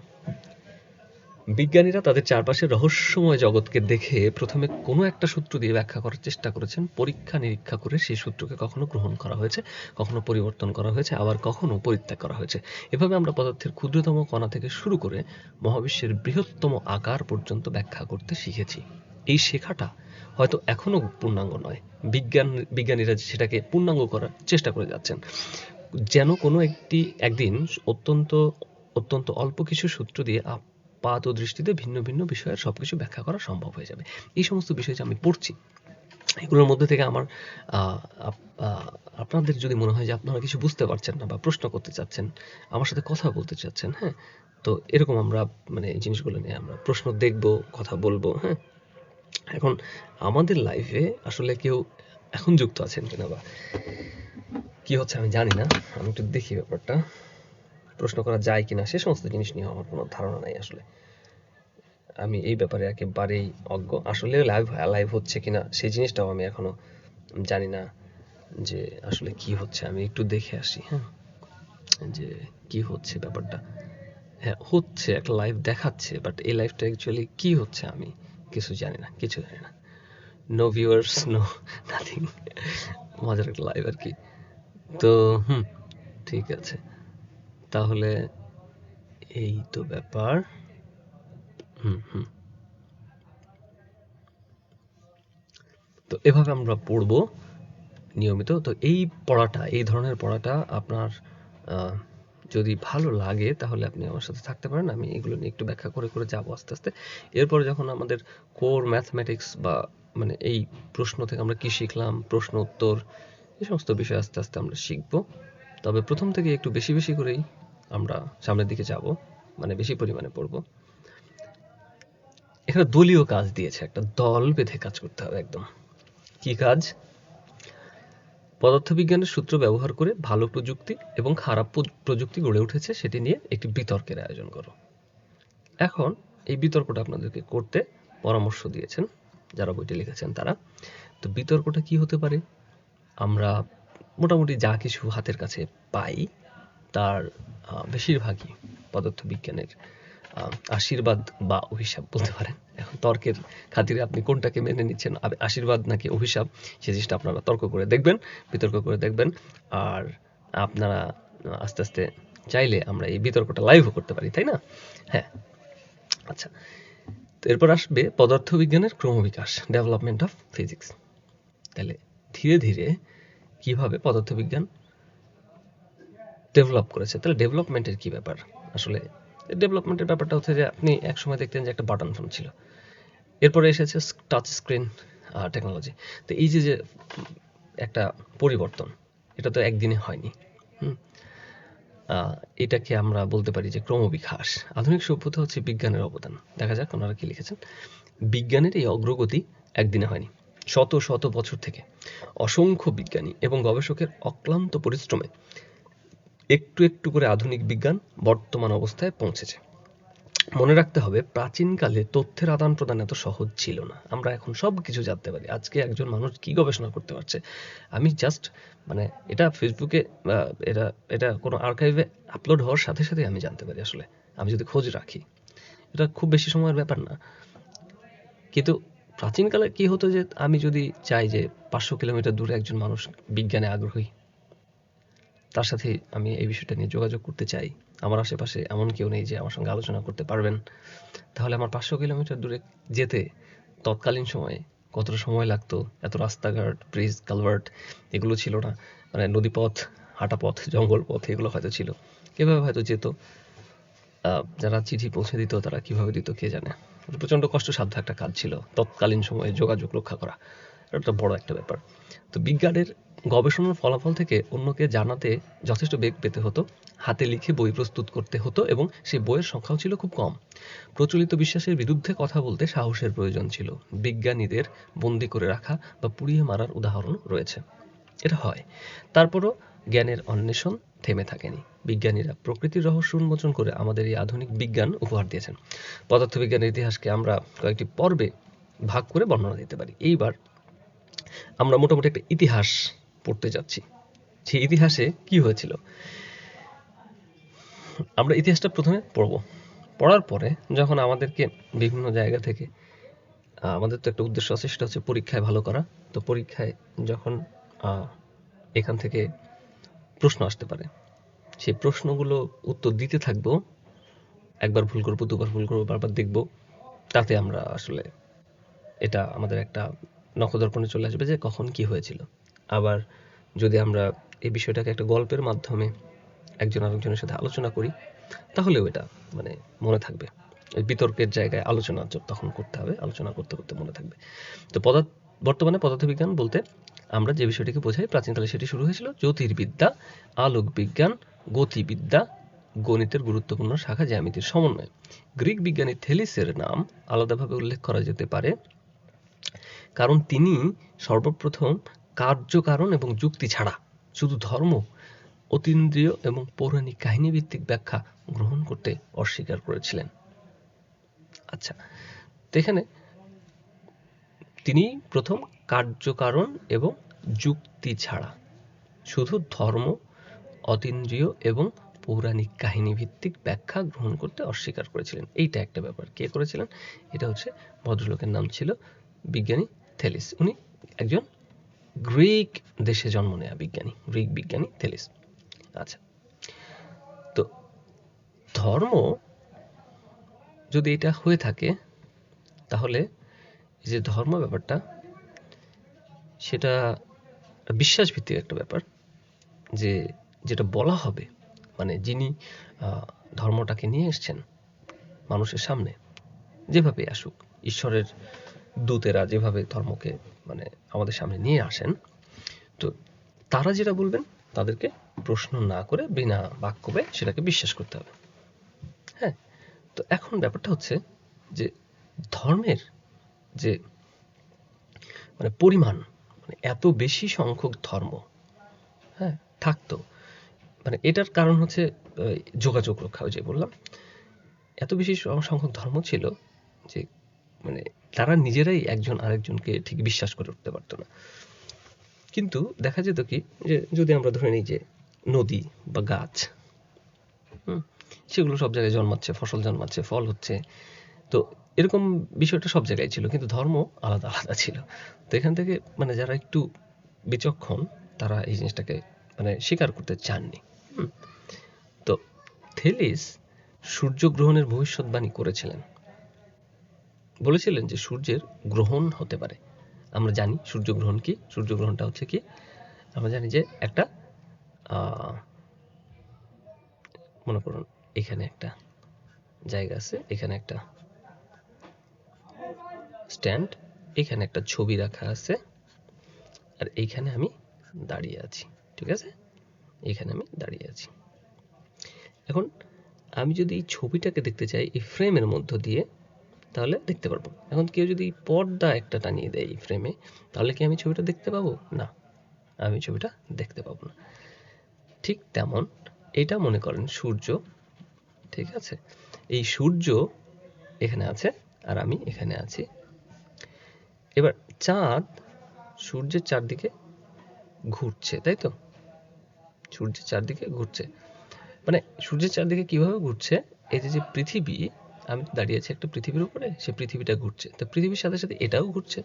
Speaker 1: বিজ্ঞানীরা তাদের চারপাশের রহস্যময় জগৎকে দেখে প্রথমে কোনো একটা সূত্র দিয়ে ব্যাখ্যা করার চেষ্টা করেছেন। পরীক্ষা নিরীক্ষা করে সেই সূত্রকে কখনো গ্রহণ করা হয়েছে, কখনো পরিবর্তন করা হয়েছে, আবার কখনো পরিত্যাগ করা হয়েছে। এভাবে আমরা পদার্থের ক্ষুদ্রতম কণা থেকে শুরু করে মহাবিশ্বের বৃহত্তম আকার পর্যন্ত ব্যাখ্যা করতে শিখেছি। এই শেখাটা হয়তো এখনো পূর্ণাঙ্গ নয়, বিজ্ঞানীরা সেটাকে পূর্ণাঙ্গ করার চেষ্টা করে যাচ্ছেন, যেন কোনো একদিন অত্যন্ত অত্যন্ত অল্প কিছু সূত্র দিয়ে আপাত দৃষ্টিতে ভিন্ন ভিন্ন বিষয়ের সবকিছু ব্যাখ্যা করা সম্ভব হয়ে যাবে। এই সমস্ত বিষয় যে আমি পড়ছি, এগুলোর মধ্যে থেকে আমার আপনাদের যদি মনে হয় যে আপনারা কিছু বুঝতে পারছেন না বা প্রশ্ন করতে চাচ্ছেন, আমার সাথে কথা বলতে চাচ্ছেন, হ্যাঁ, তো এরকম আমরা মানে এই জিনিসগুলো নিয়ে আমরা প্রশ্ন দেখব, কথা বলবো, হ্যাঁ। এখন আমাদের লাইফে আসলে কেউ এখন যুক্ত আছেন কিনা বা কি হচ্ছে আমি জানি না, আমি একটু দেখি ব্যাপারটা, প্রশ্ন করা যায় কিনা সে সমস্ত জিনিস নিয়ে আমার কোনো ধারণা নাই। আসলে আমি এই ব্যাপারে একেবারেই অজ্ঞ। আসলে লাইভ হচ্ছে কিনা সেই জিনিসটাও আমি এখনো জানি না যে আসলে কি হচ্ছে। আমি একটু দেখে আসি, হ্যাঁ, যে কি হচ্ছে ব্যাপারটা। হ্যাঁ, হচ্ছে, একটা লাইভ দেখাচ্ছে, বাট এই লাইভটা অ্যাকচুয়ালি কি হচ্ছে আমি কিছু জানি না, কিছু জানি না। নো ভিউয়ার্স, নো নাথিং, মজার একটা লাইভ আর কি। তো ঠিক আছে, তাহলে এই তো ব্যাপার। তো এভাবে আমরা পড়বো নিয়মিত। তো এই পড়াটা, এই ধরনের পড়াটা আপনার যদি ভালো লাগে তাহলে আপনি আমার সাথে থাকতে পারেন। আমি এগুলো নিয়ে একটু ব্যাখ্যা করে করে যাবো আস্তে আস্তে। এরপরে যখন আমাদের কোর ম্যাথমেটিক্স বা মানে এই প্রশ্ন থেকে আমরা কি শিখলাম, প্রশ্ন উত্তর, এই সমস্ত বিষয় আস্তে আস্তে আমরা শিখবো। তবে প্রথম থেকে একটু বেশি বেশি করেই আমরা সামনের দিকে যাব, মানে বেশি পরিমাণে পড়বো। এখানে দলীয় কাজ দিয়েছে, একটা দল বেঁধে কাজ করতে হবে একদম। কি কাজ? পদার্থবিজ্ঞানের সূত্র ব্যবহার করে ভালো প্রযুক্তি এবং খারাপ প্রযুক্তি গড়ে উঠেছে, সেটি নিয়ে একটি বিতর্কের আয়োজন করো। এখন এই বিতর্কটা আপনাদেরকে করতে পরামর্শ দিয়েছেন যারা বইটি লিখেছেন তারা। তো বিতর্কটা কি হতে পারে? আমরা মোটামুটি যা কিছু হাতের কাছে পাই তার বেশিরভাগই পদার্থবিজ্ঞানের আশীর্বাদ বা অভিশাপ বলতে পারেন। এখন তর্কের খাতিরে আপনি কোনটাকে মেনে নিচ্ছেন, আশীর্বাদ নাকি অভিশাপ, সে জিনিসটা আপনারা তর্ক করে দেখবেন, বিতর্ক করে দেখবেন। আর আপনারা আস্তে আস্তে চাইলে আমরা এই বিতর্কটা লাইভও করতে পারি, তাই না? হ্যাঁ, আচ্ছা। তো এরপর আসবে পদার্থবিজ্ঞানের ক্রমবিকাশ, ডেভেলপমেন্ট অফ ফিজিক্স। তাহলে ধীরে ধীরে কিভাবে পদার্থবিজ্ঞান ডেভেলপ করেছে। তাহলে ডেভেলপমেন্টের কি ব্যাপার? আসলে ডেভেলপমেন্টের ব্যাপারটা হচ্ছে যে আপনি একসময় দেখতেন যে একটা বাটন ফোন ছিল, এরপরে এসেছে টাচ স্ক্রিন টেকনোলজি। তো এই যে যে একটা পরিবর্তন, এটা তো একদিনে হয়নি। এটাকে আমরা বলতে পারি যে ক্রমবিকাশ। আধুনিক সভ্যতা হচ্ছে বিজ্ঞানের অবদান। দেখা যাক ওনারা কি লিখেছেন। বিজ্ঞানের এই অগ্রগতি একদিনে হয়নি, শত শত বছর থেকে অসংখ্য বিজ্ঞানী এবং গবেষকের অক্লান্ত পরিশ্রমে একটু একটু করে আধুনিক বিজ্ঞান বর্তমান অবস্থায় পৌঁছেছে। মনে রাখতে হবে, প্রাচীনকালে তথ্যের আদান প্রদান এত সহজ ছিল না। আমরা এখন সব কিছু জানতে পারি। আজকে একজন মানুষ কি গবেষণা করতে পারছে, আমি জাস্ট মানে এটা ফেসবুকে এটা এটা কোনো আর্কাইভে আপলোড হওয়ার সাথে সাথে আমি জানতে পারি। আসলে আমি যদি খোঁজ রাখি, এটা খুব বেশি সময়ের ব্যাপার না। কিন্তু প্রাচীনকালে কি হতো যে আমি যদি চাই যে 500 কিলোমিটার দূরে একজন মানুষ বিজ্ঞানে আগ্রহী, তার সাথে আমি এই বিষয়টা নিয়ে যোগাযোগ করতে চাই, আমার আশেপাশে এমন কেউ নেই যে আমার সঙ্গে আলোচনা করতে পারবেন, তাহলে আমার 500 কিলোমিটার দূরে যেতে তৎকালীন সময়ে কতটা সময় লাগতো। এত রাস্তাঘাট, ব্রিজ, কালভার্ট এগুলো ছিল না। মানে নদীপথ, হাঁটা পথ, জঙ্গল পথ এগুলো হয়তো ছিল। এভাবে হয়তো যেত। যারা চিঠি পৌঁছে দিত তারা কিভাবে দিত কে জানে। প্রচণ্ড কষ্টসাধ্য একটা কাজ ছিল তৎকালীন সময়ে যোগাযোগ রক্ষা করা। এটা বড় একটা ব্যাপার। তো বিজ্ঞানের গবেষণার ফলাফল থেকে অন্যকে জানাতে যথেষ্ট বেগ পেতে হতো, হাতে লিখে বই প্রস্তুত করতে হতো এবং সেই বইয়ের সংখ্যাও ছিল খুব কম। প্রচলিত বিশ্বাসের বিরুদ্ধে কথা বলতে সাহসের প্রয়োজন ছিল। বিজ্ঞানীদের বন্দি করে রাখা বা পুড়িয়ে মারার উদাহরণ রয়েছে। এটা হয়। তারপরও জ্ঞানের অন্বেষণ থেমে থাকেনি। বিজ্ঞানীরা প্রকৃতির রহস্য উন্মোচন করে আমাদের এই আধুনিক বিজ্ঞান উপহার দিয়েছেন। পদার্থবিজ্ঞানের ইতিহাসকে আমরা কয়েকটি পর্বে ভাগ করে বর্ণনা দিতে পারি। এইবার আমরা মোটামুটি একটা ইতিহাস পড়তে যাচ্ছি। সেই ইতিহাসে কি হয়েছিল, আমরা ইতিহাসটা প্রথমে পড়ব। পড়ার পরে যখন আমাদেরকে বিভিন্ন জায়গা থেকে আমাদের তো একটা উদ্দেশ্য আছে, সেটা হচ্ছে পরীক্ষায় ভালো করা। তো পরীক্ষায় যখন এখান থেকে প্রশ্ন আসতে পারে, সেই প্রশ্নগুলো উত্তর দিতে থাকবো। একবার ভুল করবো, দুবার ভুল করবো, বারবার দেখবো। তাতে আমরা আসলে এটা আমাদের একটা নখদর্পণে চলে আসবে যে কখন কি হয়েছিল। আবার যদি আমরা এই বিষয়টাকে একটা গল্পের মাধ্যমে একজন আরেকজনের সাথে আলোচনা করি, তাহলেও এটা মানে মনে থাকবে। বিতর্কের জায়গায় আলোচনা তখন করতে হবে, আলোচনা করতে করতে মনে থাকবে। তো বর্তমানে পদার্থবিজ্ঞান বলতে আমরা যে বিষয়টিকে বোঝাই, প্রাচীনকালে সেটি শুরু হয়েছিল জ্যোতির্বিদ্যা, আলোক বিজ্ঞান, গতিবিদ্যা, গণিতের গুরুত্বপূর্ণ শাখা জ্যামিতির সমন্বয়। গ্রিক বিজ্ঞানী থেলিসের নাম আলাদাভাবে উল্লেখ করা যেতে পারে, কারণ তিনি সর্বপ্রথম কার্যকারণ এবং যুক্তি ছাড়া শুধু ধর্ম, অতীন্দ্রিয় এবং পৌরাণিক কাহিনীভিত্তিক ব্যাখ্যা গ্রহণ করতে অস্বীকার করেছিলেন। আচ্ছা, তো এখানে তিনি প্রথম কার্যকারণ এবং যুক্তি ছাড়া শুধু ধর্ম, অতীন্দ্রিয় এবং পৌরাণিক কাহিনীভিত্তিক ব্যাখ্যা গ্রহণ করতে অস্বীকার করেছিলেন। এইটা একটা ব্যাপার। কে করেছিলেন? এটা হচ্ছে ভদ্রলোকের নাম ছিল বিজ্ঞানী থেলিস। উনি একজন গ্রিক দেশে জন্ম নেয়া বিজ্ঞানী, গ্রিক বিজ্ঞানী থেলিস। আচ্ছা, তো ধর্ম যদি এটা হয়ে থাকে, তাহলে যে ধর্ম ব্যাপারটা সেটা বিশ্বাস ভিত্তিক একটা ব্যাপার। যে যেটা বলা হবে, মানে যিনি ধর্মটাকে নিয়ে এসছেন মানুষের সামনে, যেভাবে আসুক, ঈশ্বরের দূতেরা যেভাবে ধর্মকে মানে আমাদের সামনে নিয়ে আসেন, তো তারা যেটা বলবেন তাদেরকে প্রশ্ন না করে বিনা বাক্যবে সেটাকে বিশ্বাস করতে হবে। হ্যাঁ, তো এখন ব্যাপারটা হচ্ছে যে ধর্মের যে মানে পরিমাণ, মানে এত বেশি সংখ্যক ধর্ম হ্যাঁ থাকতো, মানে এটার কারণ হচ্ছে যোগাযোগ রক্ষা। যে বললাম, এত বেশি সংখ্যক ধর্ম ছিল যে মানে তারা নিজেরাই একজন আরেকজনকে ঠিক বিশ্বাস করে উঠতে পারতো না। কিন্তু দেখা যেত কি, যে যদি আমরা ধরে নিই যে নদী বা গাছ, সেগুলো সব জায়গায় জন্মাচ্ছে, ফসল জন্মাচ্ছে, ফল হচ্ছে। তো এরকম বিষয়টা সব জায়গায় ছিল, কিন্তু ধর্ম আলাদা আলাদা ছিল। তো এখান থেকে মানে যারা একটু বিচক্ষণ তারা এই জিনিসটাকে মানে স্বীকার করতে চাননি। তো থেলিস সূর্যগ্রহণের ভবিষ্যৎবাণী করেছিলেন, বলেছিলেন যে সূর্যের গ্রহণ হতে পারে। আমরা জানি সূর্যগ্রহণ কি। সূর্যগ্রহণটা হচ্ছে কি, আমরা জানি যে একটা মনে করুন এখানে একটা জায়গা আছে, এখানে একটা স্ট্যান্ড, এখানে একটা ছবি রাখা আছে, আর এইখানে আমি দাঁড়িয়ে আছি, ঠিক আছে? এখানে আমি দাঁড়িয়ে আছি। এখন আমি যদি এই ছবিটাকে দেখতে চাই এই ফ্রেমের মধ্য দিয়ে, তাহলে দেখতে পারবো। এখন কেউ যদি পর্দা একটা টানিয়ে দেয় এই ফ্রেমে, তাহলে কি আমি ছবিটা দেখতে পাবো? না, আমি ছবিটা দেখতে পাবো না। ঠিক তেমন এটা মনে করেন সূর্য, ঠিক আছে? এই সূর্য এখানে আছে আর আমি এখানে আছি। এবার চাঁদ সূর্যের চারদিকে ঘুরছে, তাই তো? সূর্যের চারদিকে ঘুরছে, মানে সূর্যের চারদিকে কিভাবে ঘুরছে? এই যে পৃথিবী, আমি দাঁড়িয়ে আছি একটা পৃথিবীর উপরে, সে পৃথিবীটা ঘুরছে, তো পৃথিবীর সাথে সাথে এটাও ঘুরছে।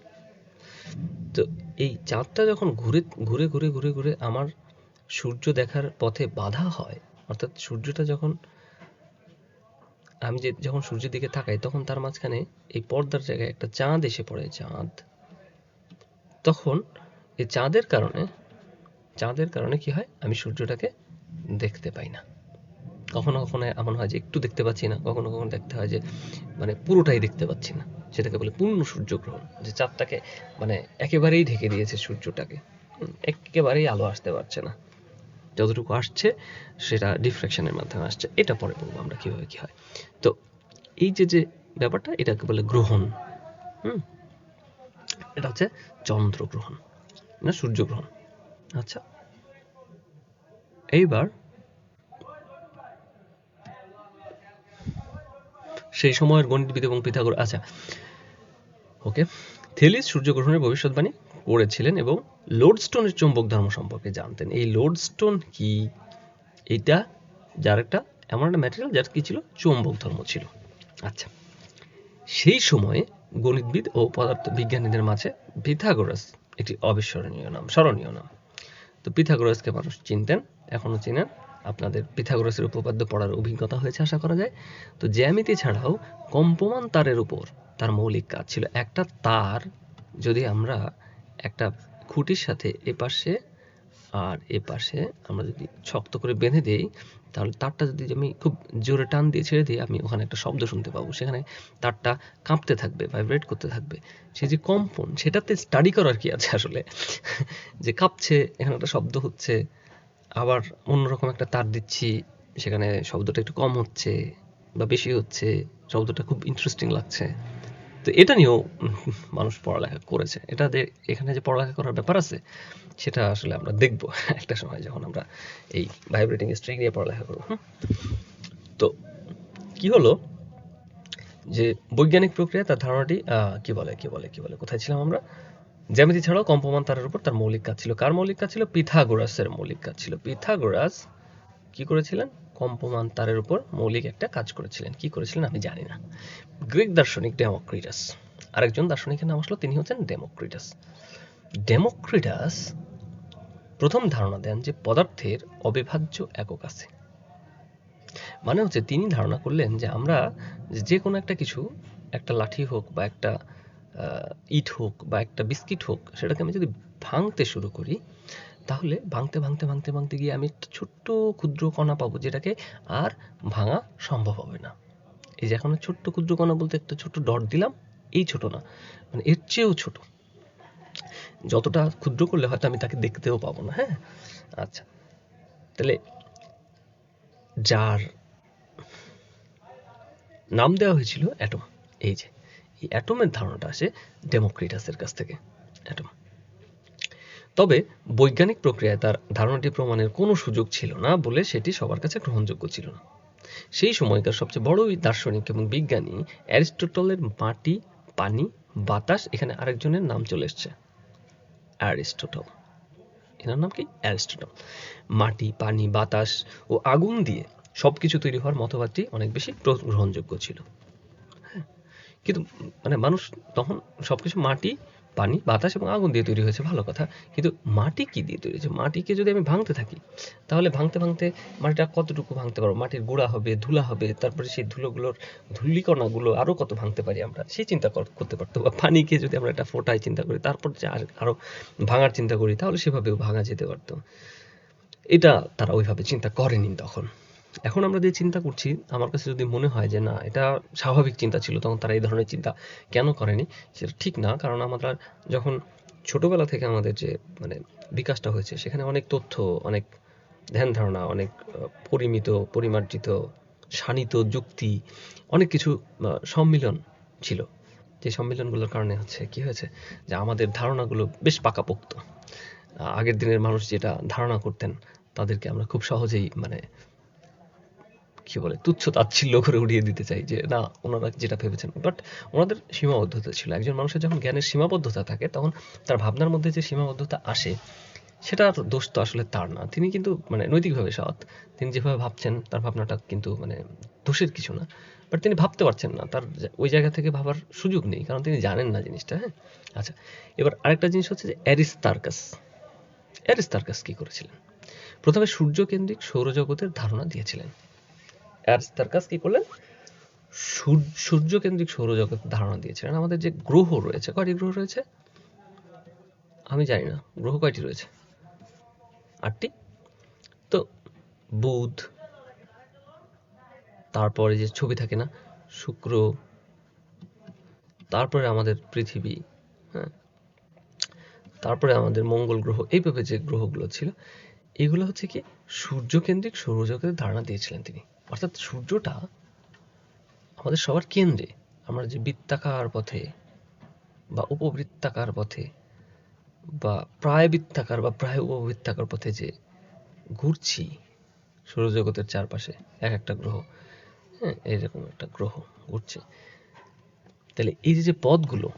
Speaker 1: তো এই চাঁদটা যখন ঘুরে ঘুরে ঘুরে ঘুরে ঘুরে আমার সূর্য দেখার পথে বাধা হয়, অর্থাৎ সূর্যটা যখন আমি যখন সূর্যের দিকে তাকাই, তখন তার মাঝখানে এই পর্দার জায়গায় একটা চাঁদ এসে পড়ে, চাঁদ। তখন এই চাঁদের কারণে কি হয়, আমি সূর্যটাকে দেখতে পাই না। কখনো কখনো এমন হয় যে একটু দেখতে পাচ্ছি না, কখনো কখনো দেখতে হয় যে মানে পুরোটাই দেখতে পাচ্ছি না। সেটাকে বলে পূর্ণ সূর্যগ্রহণ, যে চাঁদটাকে মানে একেবারেই ঢেকে দিয়েছে সূর্যটাকে, একেবারেই আলো আসতে পারছে না। যতটুকু আসছে সেটা ডিফ্রাকশনের মাধ্যমে আসছে। এটা পরে বলবো আমরা কিভাবে কি হয়। তো এই যে ব্যাপারটা, এটাকে বলে গ্রহণ। এটা হচ্ছে চন্দ্রগ্রহণ না সূর্যগ্রহণ। আচ্ছা, এইবার সেই সময়ের গণিতবিদ এবং পিথাগোরাস, আচ্ছা ওকে, থেলিস সূর্যগ্রহণের ভবিষ্যৎবাণী করেছিলেন এবং লোডস্টোনের চৌম্বক ধর্ম সম্পর্কে জানতেন। এই লোডস্টোন কি? এটা যার একটা এমন একটা ম্যাটেরিয়াল যার কি ছিল, চৌম্বক ধর্ম ছিল। আচ্ছা, সেই সময়ে গণিতবিদ ও পদার্থ বিজ্ঞানীদের মাঝে পিথাগোরাস একটি অবিস্মরণীয় নাম, স্মরণীয় নাম। তো পিথাগোরাসকে মানুষ চিনতেন, এখনো চিনেন। আপনাদের পিথাগোরাসের উপপাদ্য পড়ার অভিজ্ঞতা হয়েছে আশা করা যায়। তো জ্যামিতি ছাড়াও কম্পমান তারের উপর তার মৌলিক কাজ ছিল। একটা তার যদি আমরা একটা খুঁটির সাথে এপাশে আর এপাশে আমরা যদি শক্ত করে বেঁধে দিই, তাহলে তারটা যদি আমি খুব জোরে টান দিয়ে ছেড়ে দিই, আমি ওখানে একটা শব্দ শুনতে পাবো। সেখানে তারটা কাঁপতে থাকবে, ভাইব্রেট করতে থাকবে। সেই যে কম্পন, সেটাতে স্টাডি করার কি আছে আসলে? যে কাঁপছে, এখানে একটা শব্দ হচ্ছে, আবার অন্যরকম একটা তার দিচ্ছি, সেখানে শব্দটা একটু কম হচ্ছে বা বেশি হচ্ছে, শব্দটা খুব ইন্টারেস্টিং লাগছে। তো এটা নিয়েও মানুষ পড়ালেখা করেছে। এখানে যে পড়ালেখা করার ব্যাপার আছে, সেটা আসলে আমরা দেখব একটা সময় যখন আমরা এই ভাইব্রেটিং স্ট্রিং নিয়ে পড়ালেখা করব। তো কি হলো যে বৈজ্ঞানিক প্রক্রিয়া তার ধারণাটি কি বলে কোথায় ছিলাম আমরা? জ্যামিতি ছাড়াও কম্পমান তারের উপর তার মৌলিক কাজ ছিল। কার মৌলিক কাজ ছিল? পিথাগোরাসের মৌলিক কাজ ছিল। পিথাগোরাস কি করেছিলেন? কম্পমান তারের উপর মৌলিক একটা কাজ করেছিলেন। কি করেছিলেন আমি জানি না। গ্রিক দার্শনিক ডেমোক্রিটাস, আরেকজন দার্শনিকের নাম আসলো, তিনি হচ্ছেন ডেমোক্রিটাস। ডেমোক্রিটাস প্রথম ধারণা দেন যে পদার্থের অবিভাজ্য একক আছে। মানে হচ্ছে তিনি ধারণা করলেন যে আমরা যে কোনো একটা কিছু, একটা লাঠি হোক বা একটা ইট হোক বা একটা বিস্কিট হোক, সেটাকে আমি যদি ভাঙতে শুরু করি, তাহলে ভাঙতে ভাঙতে ভাঙতে ভাঙতে গিয়ে আমি একটা ছোট্ট ক্ষুদ্র কণা পাবো, যেটাকে আর ভাঙা সম্ভব হবে না। এই যে এখন ছোট্ট ক্ষুদ্র কণা বলতে একটা ছোট্ট ডট দিলাম, এই ছোট না, মানে এর চেয়েও ছোট। যতটা ক্ষুদ্র করলে হয়তো আমি তাকে দেখতেও পাবো না। হ্যাঁ, আচ্ছা, তাহলে যার নাম দেওয়া হয়েছিল অ্যাটম, এই যে এই অ্যাটমের ধারণাটা আসে ডেমোক্রিটাসের কাছ থেকে, অ্যাটম। তবে বৈজ্ঞানিক প্রক্রিয়ায় তার ধারণাটি প্রমাণের কোনো সুযোগ ছিল না বলে সেটি সবার কাছে গ্রহণযোগ্য ছিল না। সেই সময়কার সবচেয়ে বড় দার্শনিক এবং বিজ্ঞানী অ্যারিস্টটলের মাটি, পানি, বাতাস, এখানে আরেকজনের নাম চলে এসছে, অ্যারিস্টটল। এনার নাম কি? অ্যারিস্টটল। মাটি, পানি, বাতাস ও আগুন দিয়ে সবকিছু তৈরি হওয়ার মতবাদটি অনেক বেশি গ্রহণযোগ্য ছিল। হ্যাঁ, কিন্তু মানে মানুষ তখন সবকিছু মাটি, পানি, বাতাস এবং আগুন দিয়ে তৈরি হয়েছে, ভালো কথা। কিন্তু মাটি কি দিয়ে তৈরি হয়েছে? মাটিকে যদি আমি ভাঙতে থাকি, তাহলে ভাঙতে ভাঙতে মাটিটা কতটুকু ভাঙতে পারবো? মাটির গুঁড়া হবে, ধুলা হবে, তারপরে সেই ধুলোগুলোর ধূলিকণাগুলো আরো কত ভাঙতে পারি আমরা, সেই চিন্তা করতে পারতো। বা পানিকে যদি আমরা একটা ফোঁটায় চিন্তা করি, তারপর যে আরো ভাঙার চিন্তা করি, তাহলে সেভাবেও ভাঙা যেতে পারতো। এটা তারা ওইভাবে চিন্তা করেনি তখন। এখন আমরা যে চিন্তা করছি, আমার কাছে যদি মনে হয় যে না, এটা স্বাভাবিক চিন্তা ছিল, তখন তারা এই ধরনের চিন্তা কেন করেনি, সেটা ঠিক না। কারণ আমরা যখন ছোটবেলা থেকে আমাদের যে মানে বিকাশটা হয়েছে, সেখানে অনেক তথ্য, অনেক ধ্যান ধারণা, অনেক পরিমিত, পরিমার্জিত, শানিত যুক্তি, অনেক কিছু সম্মিলন ছিল। যে সম্মিলনগুলোর কারণে হচ্ছে কি হয়েছে, যে আমাদের ধারণাগুলো বেশ পাকাপোক্ত। আগের দিনের মানুষ যেটা ধারণা করতেন, তাদেরকে আমরা খুব সহজেই মানে কি বলে তুচ্ছ তাচ্ছিল্য করে উড়িয়ে দিতে চাই, যে না, ওনারা যেটা ভেবেছেন। বাট ওনাদের সীমাবদ্ধতা ছিল। একজন মানুষের যখন জ্ঞানের সীমাবদ্ধতা থাকে, তখন তার ভাবনার মধ্যে যে সীমাবদ্ধতা আসে, সেটার দোষ তো আসলে তার না। তিনি কিন্তু মানে নৈতিকভাবে সৎ। তিনি যেভাবে ভাবছেন, তার ভাবনাটা কিন্তু মানে দোষের কিছু না। বাট তিনি ভাবতে পারছেন না, তার ওই জায়গা থেকে ভাবার সুযোগ নেই, কারণ তিনি জানেন না জিনিসটা। হ্যাঁ, আচ্ছা, এবার আরেকটা জিনিস হচ্ছে যে অ্যারিস্টার্কাস কি করেছিলেন? প্রথমে সূর্যকেন্দ্রিক সৌরজগতের ধারণা দিয়েছিলেন। অ্যারিস্টার্কাস কি করলেন? সূর্যকেন্দ্রিক সৌরজগতের ধারণা দিয়েছিলেন। আমাদের যে গ্রহ রয়েছে, কয়টি গ্রহ রয়েছে আমি জানি না, গ্রহ কয়টি রয়েছে? 8টি। তো বুধ, তারপরে যে ছবি থাকে না, শুক্র, তারপরে আমাদের পৃথিবী, হ্যাঁ, তারপরে আমাদের মঙ্গল গ্রহ, এইভাবে যে গ্রহগুলো ছিল, এগুলো হচ্ছে কি সূর্যকেন্দ্রিক সৌরজগতের ধারণা দিয়েছিলেন তিনি। অর্থাৎ সূর্যটা আমাদের সবার কেন্দ্রে। আমরা যে বৃত্তাকার পথে বা উপবৃত্তাকার পথে বা প্রায় বৃত্তাকার বা প্রায় উপবৃত্তাকার পথে যে ঘুরছি সৌরজগতের চারপাশে, এক একটা গ্রহ, হ্যাঁ, এইরকম একটা গ্রহ ঘুরছে। তাহলে এই যে পথগুলো,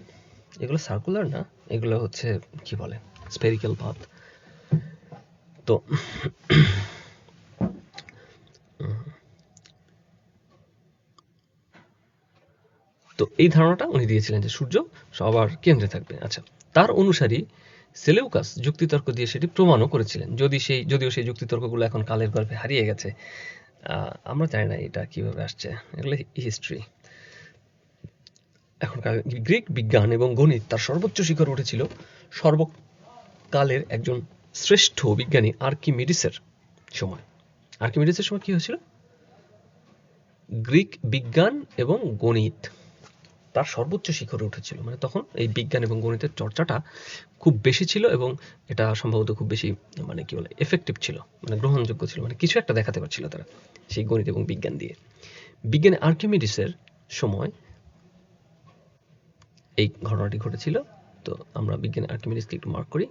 Speaker 1: এগুলো সার্কুলার না, এগুলো হচ্ছে কি বলে স্পেরিক্যাল পথ। তো তো এই ধারণাটা উনি দিয়েছিলেন যে সূর্য সবার কেন্দ্রে থাকবে। আচ্ছা, তার অনুসারী সেলেউকাস যুক্তিতর্ক দিয়ে সেটি প্রমাণও করেছিলেন, যদিও সেই যুক্তিতর্কগুলো এখন কালের গর্ভে হারিয়ে গেছে। আমরা জানি না এটা কিভাবে আসছে, এগুলো হিস্ট্রি। এখনকার গ্রিক বিজ্ঞান এবং গণিত তার সর্বোচ্চ শিখরে উঠেছিল সর্বকালের একজন শ্রেষ্ঠ বিজ্ঞানী আর্কিমিডিসের সময়। আর্কিমিডিসের সময় কি হয়েছিল? গ্রিক বিজ্ঞান এবং গণিত তার সর্বোচ্চ শিখরে উঠেছিল। মানে তখন এই বিজ্ঞান এবং গণিতের চর্চাটা খুব বেশি ছিল, এবং এটা সম্ভবত খুব বেশি মানে কি বলে এফেক্টিভ ছিল, মানে গ্রহণযোগ্য ছিল, মানে কিছু একটা দেখাতে পারছিল তারা সেই গণিত এবং বিজ্ঞান দিয়ে। বিজ্ঞানী আর্কিমিডিসের সময় এই ঘটনাটি ঘটেছিল। তো আমরা বিজ্ঞানী আর্কিমিডিসকে একটু মার্ক করি।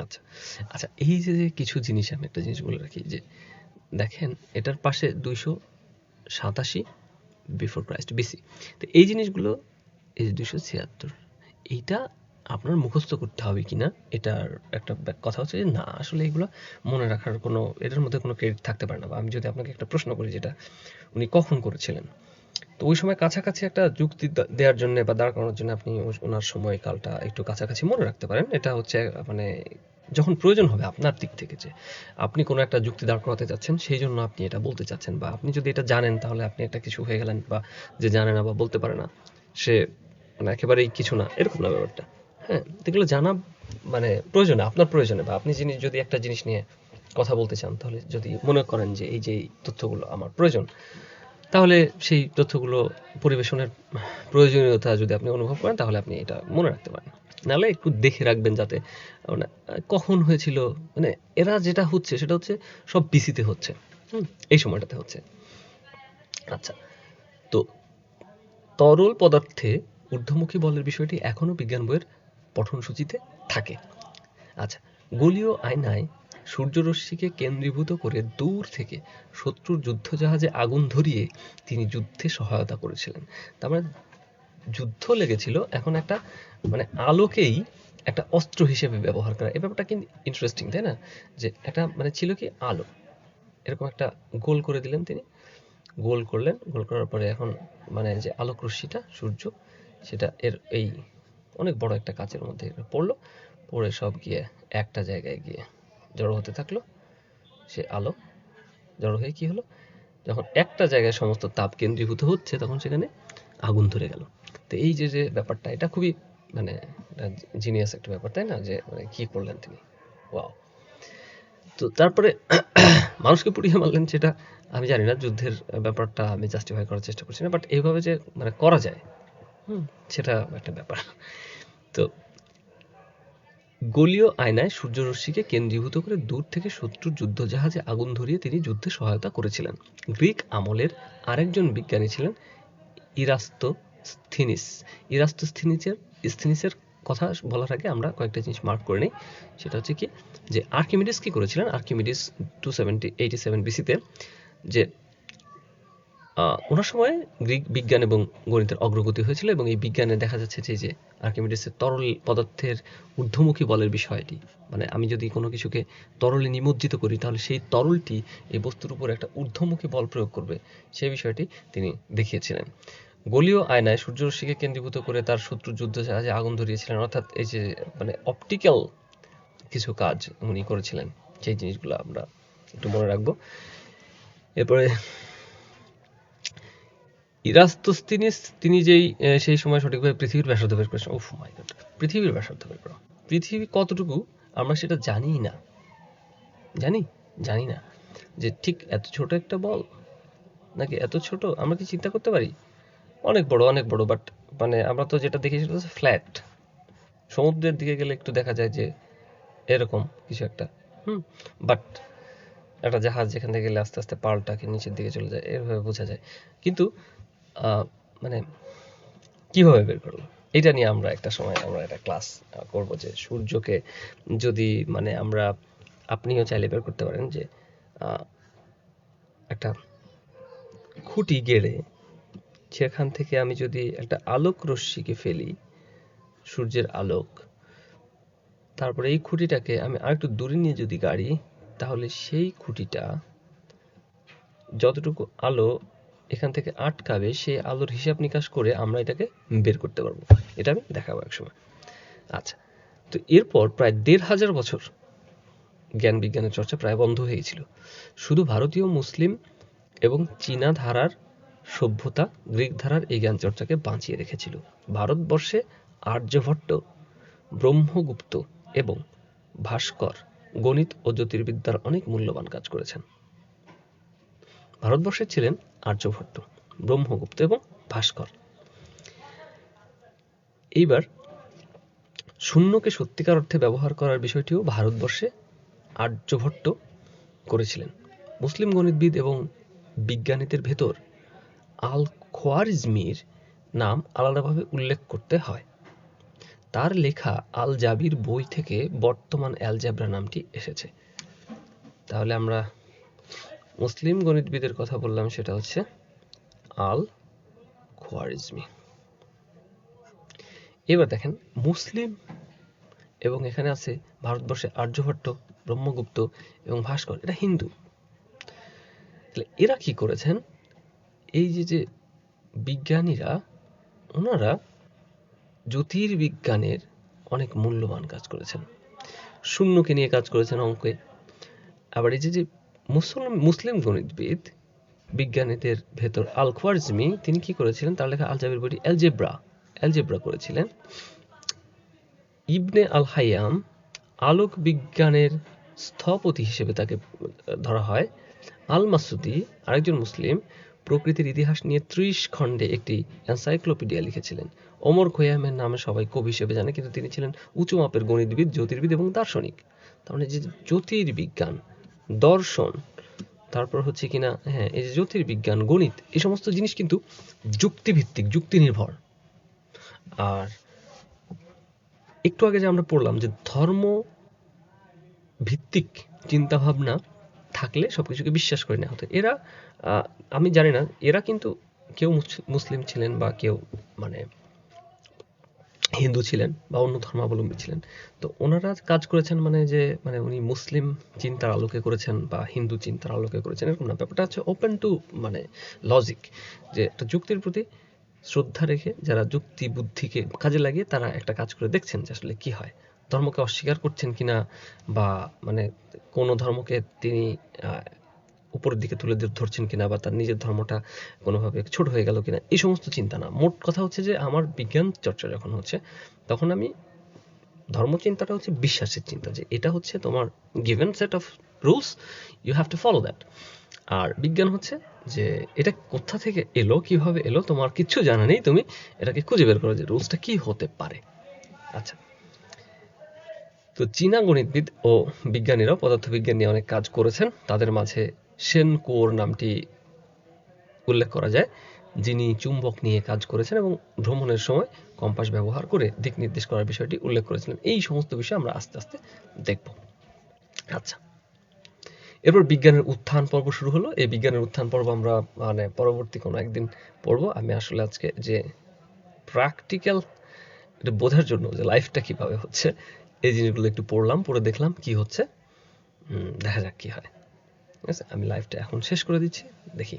Speaker 1: আচ্ছা আচ্ছা, এই যে কিছু জিনিস, আমি একটা জিনিস বলে রাখি, যে দেখেন এটার পাশে 287 বিফোর ক্রাইস্ট বিসি। তো এই জিনিসগুলো, এই যে 276, এইটা আপনার মুখস্থ করতে হবে কিনা, এটার একটা কথা হচ্ছে যে না, আসলে এগুলো মনে রাখার কোনো, এটার মধ্যে কোনো ক্রেডিট থাকতে পারে না। বা আমি যদি আপনাকে একটা প্রশ্ন করি, যেটা উনি কখন করেছিলেন, তো ওই সময় কাছাকাছি একটা যুক্তি দেওয়ার জন্য বা দাঁড় করানোর জন্য আপনি ওনার সময়কালটা একটু কাছাকাছি মনে রাখতে পারেন। এটা হচ্ছে মানে যখন প্রয়োজন হবে আপনার দিক থেকে, যে আপনি কোনো একটা যুক্তি দাঁড় করাতে চাচ্ছেন, সেই জন্য আপনি এটা বলতে চাচ্ছেন, বা আপনি যদি এটা জানেন, তাহলে আপনি একটা কিছু হয়ে গেলেন, বা যে জানে না বা বলতে পারে না, সে মানে একেবারেই কিছু না, এরকম না ব্যাপারটা। হ্যাঁ, এগুলো জানা মানে প্রয়োজনে, আপনার প্রয়োজনে, বা আপনি যদি একটা জিনিস নিয়ে কথা বলতে চান, তাহলে যদি মনে করেন যে এই যে তথ্যগুলো আমার প্রয়োজন, তাহলে সেই তথ্যগুলো পরিবেশনের প্রয়োজনীয়তা যদি আপনি অনুভব করেন, তাহলে আপনি এটা মনে রাখতে পারেন। নাহলে একটু দেখে রাখবেন, যাতে মানে কখন হয়েছিল, মানে এরা যেটা হচ্ছে সেটা হচ্ছে সব বিসিতে হচ্ছে, এই সময়টাতে হচ্ছে। আচ্ছা, তো তরল পদার্থে ঊর্ধ্বমুখী বলের বিষয়টি এখনো বিজ্ঞান বইয়ের পঠনসূচিতে থাকে। আচ্ছা, গোলীয় আয়নায় সূর্যরশ্মিকে কেন্দ্রীভূত করে দূর থেকে শত্রুর যুদ্ধজাহাজে আগুন ধরিয়ে তিনি যুদ্ধে সহায়তা করেছিলেন। তার মানে যুদ্ধ লেগেছিল, এখন একটা মানে আলোকেই একটা অস্ত্র হিসেবে ব্যবহার করা। এই ব্যাপারটা কিন্তু ইন্টারেস্টিং, তাই না? যে একটা মানে ছিল কি আলো, এরকম একটা গোল করে দিলেন তিনি, গোল করলেন, গোল করার পরে এখন মানে যে আলোক রশ্মিটা সূর্য সেটা এর এই অনেক বড় একটা কাচের মধ্যে পড়লো, পড়ে সব গিয়ে একটা জায়গায় গিয়ে জড়ো হতে থাকলো। সে আলো জড়ো হয়ে কি হলো, যখন একটা জায়গায় সমস্ত তাপ কেন্দ্রীভূত হচ্ছে তখন সেখানে আগুন ধরে গেল। তো এই যে যে ব্যাপারটা, এটা খুবই মানে জিনিয়াস একটা ব্যাপার, তাই না? যে মানে কি করলেন তিনি, ওয়াও। তো তারপরে মানুষকে পুড়িয়ে মারলেন, সেটা আমি জানি না, যুদ্ধের ব্যাপারটা আমি জাস্টিফাই করার চেষ্টা করছি না, বাট এইভাবে যে মানে করা যায়, সেটা একটা ব্যাপার। তো গোলীয় আয়নায় সূর্যরশ্মিকে কেন্দ্রীভূত করে দূর থেকে শত্রুর যুদ্ধজাহাজে আগুন ধরিয়ে তিনি যুদ্ধে সহায়তা করেছিলেন। গ্রিক আমলের আরেকজন বিজ্ঞানী ছিলেন ইরাস্তোস্থিনিস। ইরাস্তোস্থিনিসের কথা বলার আগে আমরা কয়েকটা জিনিস মার্ক করে নিই। সেটা হচ্ছে কি, যে আর্কিমিডিস কি করেছিলেন, আর্কিমিডিস 287 বিসিতে, যে ওনার সময় গ্রিক বিজ্ঞান এবং গণিতের অগ্রগতি হয়েছিল, এবং এই বিজ্ঞানে দেখা যাচ্ছে যে আর্কিমিডিসের তরল পদার্থের ঊর্ধ্বমুখী বলের বিষয়টি, মানে আমি যদি কোনো কিছুকে তরলে নিমজ্জিত করি তাহলে সেই তরলটি এই বস্তুর উপর একটা ঊর্ধ্বমুখী বল প্রয়োগ করবে, সেই বিষয়টি তিনি দেখিয়েছিলেন। গোলীয় আয়নায় সূর্যরশ্মিকে কেন্দ্রীভূত করে তার শত্রু যুদ্ধ জাহাজে আগুন ধরিয়েছিলেন, অর্থাৎ এই যে মানে অপটিক্যাল কিছু কাজ উনি করেছিলেন, সেই জিনিসগুলো আমরা একটু মনে রাখবো। এরপরে ইরাস্তোস্থিনিস তিনি যেই সেই সময় সঠিকভাবে পৃথিবীর ব্যাসার্ধ বের করেছেন। ওহ মাই গড, পৃথিবীর ব্যাসার্ধ বের করা, পৃথিবী কতটুকু আমরা সেটা জানি না, জানি না যে ঠিক এত ছোট একটা বল নাকি এত ছোট, আমরা কি চিন্তা করতে পারি? অনেক বড়, বাট মানে আমরা তো যেটা দেখি সেটা হচ্ছে ফ্ল্যাট। সমুদ্রের দিকে গেলে একটু দেখা যায় যে এরকম কিছু একটা, বাট একটা জাহাজ যেখান থেকে গেলে আস্তে আস্তে পালটাকে নিচের দিকে চলে যায়, এভাবে বোঝা যায়। কিন্তু মানে কিভাবে বের করলো, এটা নিয়ে আমরা একটা সময় আমরা একটা ক্লাস করব, যে সূর্যকে যদি মানে আমরা, আপনিও চাইলে বের করতে পারেন যে একটা খুঁটি গেড়ে সেখান থেকে আমি যদি একটা আলোক রশ্মিকে ফেলি, সূর্যের আলোক, তারপরে এই খুঁটিটাকে আমি আরেকটু দূরে নিয়ে যদি গাড়ি, তাহলে সেই খুঁটিটা যতটুকু আলো এখান থেকে আটকাবে সেই আলোর হিসাব নিকাশ করে আমরা এটাকে বের করতে পারবো। এটা আমি দেখাবো একসময়। আচ্ছা, তো এরপর প্রায় ১৫০০ বছর জ্ঞান বিজ্ঞানের চর্চা প্রায় বন্ধ হয়ে গেছিল। শুধু ভারতীয় মুসলিম এবং চীনা ধারার সভ্যতা গ্রিক ধারার এই জ্ঞান চর্চাকে বাঁচিয়ে রেখেছিল। ভারতবর্ষে আর্যভট্ট, ব্রহ্মগুপ্ত এবং ভাস্কর গণিত ও জ্যোতির্বিদ্যার অনেক মূল্যবান কাজ করেছেন। ভারতবর্ষে ছিলেন আর্যভট্ট, ব্রহ্মগুপ্ত এবং ভাস্কর। এইবার শূন্যকে সত্যিকার অর্থে ব্যবহার করার বিষয়টিও ভারতবর্ষে আর্যভট্ট করেছিলেন। মুসলিম গণিতবিদ এবং বিজ্ঞানীদের ভেতর আল খোয়ারিজমির নাম আলাদাভাবে উল্লেখ করতে হয়। তার লেখা আল জাবির বই থেকে বর্তমান অ্যালজেব্রা নামটি এসেছে। তাহলে আমরা মুসলিম গণিতবিদের কথা বললাম, সেটা হচ্ছে আল খোয়ারিজমি। এবার দেখেন মুসলিম এবং এখানে আছে ভারতবর্ষে আর্যভট্ট, ব্রহ্মগুপ্ত এবং ভাস্কর, এটা হিন্দু। তাহলে এরা কি করেছেন, এই যে বিজ্ঞানীরা, ওনারা জ্যোতির্বিজ্ঞানের অনেক মূল্যবান কাজ করেছেন, শূন্যকে নিয়ে কাজ করেছেন অঙ্কে। আবার এই যে মুসলিম গণিতবিদ বিজ্ঞানীদের ভেতর আল খোয়ারিজমি, তিনি কি করেছিলেন, তার লেখা আল জাবির বইটি অ্যালজেব্রা করেছিলেন। ইবনে আল হাইয়াম আলোক বিজ্ঞানের স্থপতি হিসেবে তাকে ধরা হয়। আল মাসুদি, আরেকজন মুসলিম, প্রকৃতির ইতিহাস নিয়ে ৩০ খণ্ডে একটি এনসাইক্লোপিডিয়া লিখেছিলেন। ওমর খৈয়ামের নামে সবাই কবি হিসেবে জানে, কিন্তু তিনি ছিলেন উঁচু মাপের গণিতবিদ, জ্যোতির্বিদ এবং দার্শনিক। তার মানে যে জ্যোতির্বিজ্ঞান, দর্শন, তারপর হচ্ছে কিনা এই যে জ্যোতির্বিজ্ঞান, গণিত, এই সমস্ত জিনিস কিন্তু যুক্তিভিত্তিক, যুক্তি নির্ভর। আর একটু আগে যে আমরা পড়লাম যে ধর্ম ভিত্তিক চিন্তাভাবনা থাকলে সবকিছুকে বিশ্বাস করে নেওয়া হতো। এরা আমি জানি না, এরা কিন্তু কেউ মুসলিম ছিলেন বা কেউ মানে হিন্দু ছিলেন বা অন্য ধর্মাবলম্বী ছিলেন। তো ওনারা কাজ করেছেন মানে উনি মুসলিম চিন্তার আলোকে করেছেন বা হিন্দু চিন্তার আলোকে করেছেন এরকম না। ব্যাপারটা হচ্ছে ওপেন টু মানে লজিক, যে একটা যুক্তির প্রতি শ্রদ্ধা রেখে যারা যুক্তি বুদ্ধিকে কাজে লাগিয়ে তারা একটা কাজ করে দেখছেন যে আসলে কি হয়। ধর্মকে অস্বীকার করছেন কিনা বা মানে কোনো ধর্মকে তিনি উপরের দিকে তুলে ধরছেন কিনা বা তার নিজের ধর্মটা কোনোভাবে ছোট হয়ে গেল কিনা, এই সমস্ত চিন্তা না। মোট কথা হচ্ছে যে আমার বিজ্ঞান চর্চা যখন হচ্ছে তখন আমি ধর্মচিন্তাটা হচ্ছে বিশ্বাসের চিন্তা, যে এটা হচ্ছে তোমার given set of rules, you have to follow that. আর বিজ্ঞান হচ্ছে যে এটা কোথা থেকে এলো, কিভাবে এলো, তোমার কিচ্ছু জানা নেই, তুমি এটাকে খুঁজে বের করো যে রুলসটা কি হতে পারে। আচ্ছা, তো চীনা গণিতবিদ ও বিজ্ঞানীরাও পদার্থবিজ্ঞান নিয়ে অনেক কাজ করেছেন। তাদের মাঝে শেন কুয়োর নামটি উল্লেখ করা যায়, যিনি চুম্বক নিয়ে কাজ করেছেন এবং ভ্রমণের সময় কম্পাস ব্যবহার করে দিক নির্দেশ করার বিষয়টি উল্লেখ করেছিলেন। এই সমস্ত বিষয় আমরা আস্তে আস্তে দেখব। আচ্ছা, এরপর বিজ্ঞানের উত্থান পর্ব শুরু হলো। এই বিজ্ঞানের উত্থান পর্ব আমরা মানে পরবর্তী কোনো একদিন পড়বো। আমি আসলে আজকে যে প্র্যাকটিক্যাল এটা বোঝার জন্য যে লাইফটা কিভাবে হচ্ছে এই জিনিসগুলো একটু পড়লাম, পড়ে দেখলাম কি হচ্ছে। দেখা যাক কি হয়। ঠিক আছে, আমি লাইফটা এখন শেষ করে দিচ্ছি, দেখি।